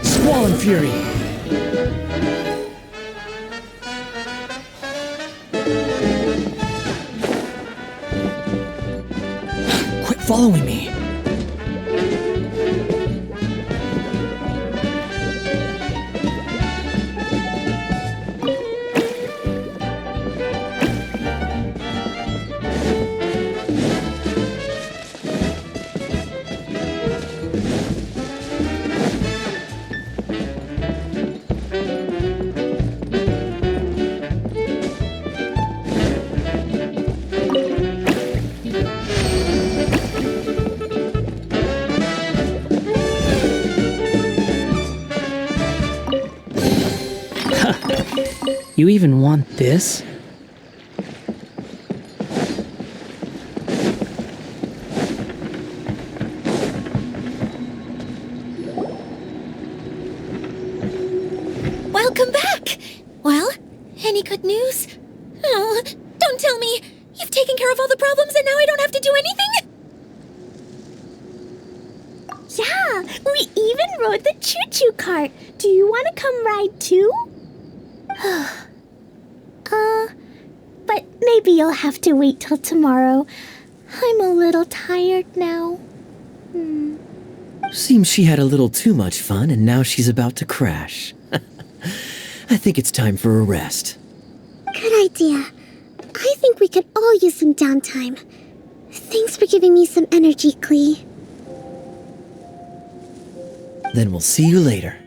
Squall and Fury! Quit following me. You even want this? Welcome back! Well, any good news? Oh, don't tell me! You've taken care of all the problems and now I don't have to do anything? Yeah, we even rode the choo-choo cart. Do you want to come ride too? But maybe you'll have to wait till tomorrow. I'm a little tired now. Seems she had a little too much fun and now she's about to crash. I think it's time for a rest. Good idea. I think we could all use some downtime. Thanks for giving me some energy, Klee. Then we'll see you later.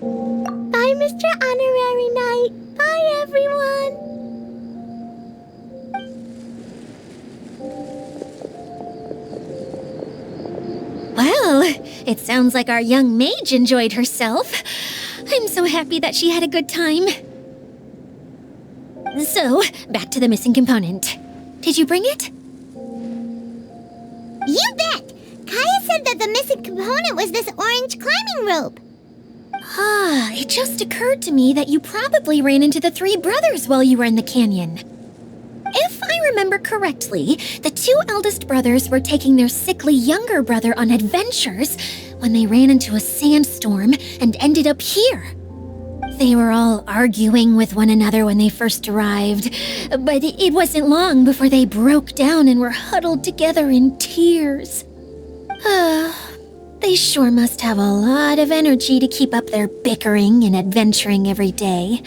Bye, Mr. Honorary Knight. Bye, everyone. Well, it sounds like our young mage enjoyed herself. I'm so happy that she had a good time. So, back to the missing component. Did you bring it? You bet! Kaya said that the missing component was this orange climbing rope. Ah, it just occurred to me that you probably ran into the three brothers while you were in the canyon. If I remember correctly, the two eldest brothers were taking their sickly younger brother on adventures when they ran into a sandstorm and ended up here. They were all arguing with one another when they first arrived, but it wasn't long before they broke down and were huddled together in tears. They sure must have a lot of energy to keep up their bickering and adventuring every day.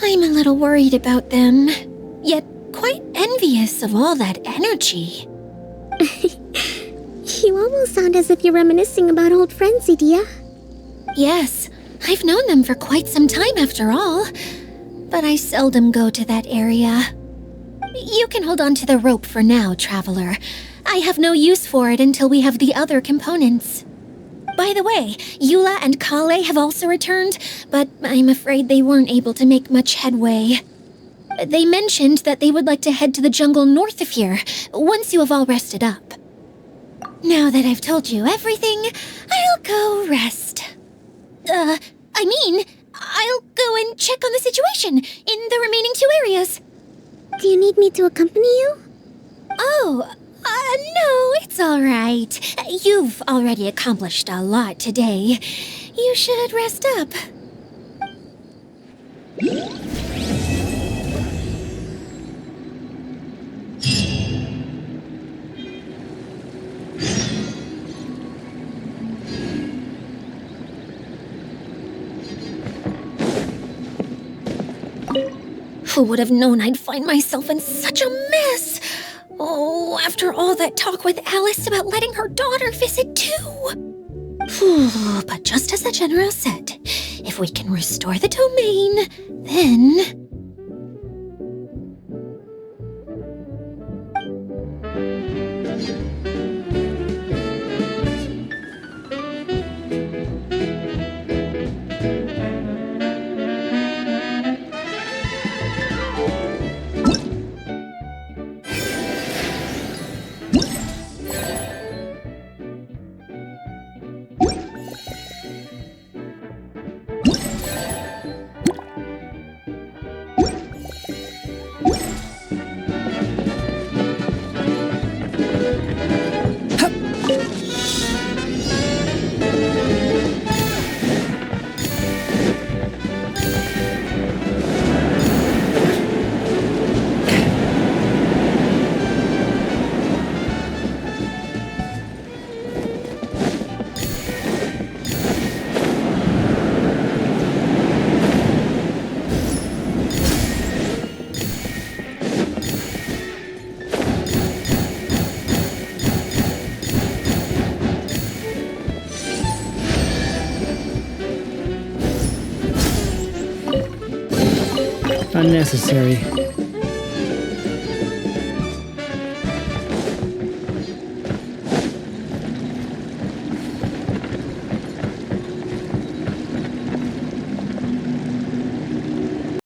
I'm a little worried about them, yet quite envious of all that energy. You almost sound as if you're reminiscing about old friends, Edea. Yes, I've known them for quite some time after all, but I seldom go to that area. You can hold on to the rope for now, Traveler. I have no use for it until we have the other components. By the way, Eula and Kale have also returned, but I'm afraid they weren't able to make much headway. They mentioned that they would like to head to the jungle north of here, once you have all rested up. Now that I've told you everything, I'll go rest. I'll go and check on the situation in the remaining two areas. Do you need me to accompany you? Oh, no, it's all right. You've already accomplished a lot today. You should rest up. Who would have known I'd find myself in such a mess? Oh, after all that talk with Alice about letting her daughter visit too. But just as the General said, if we can restore the domain, then... Unnecessary.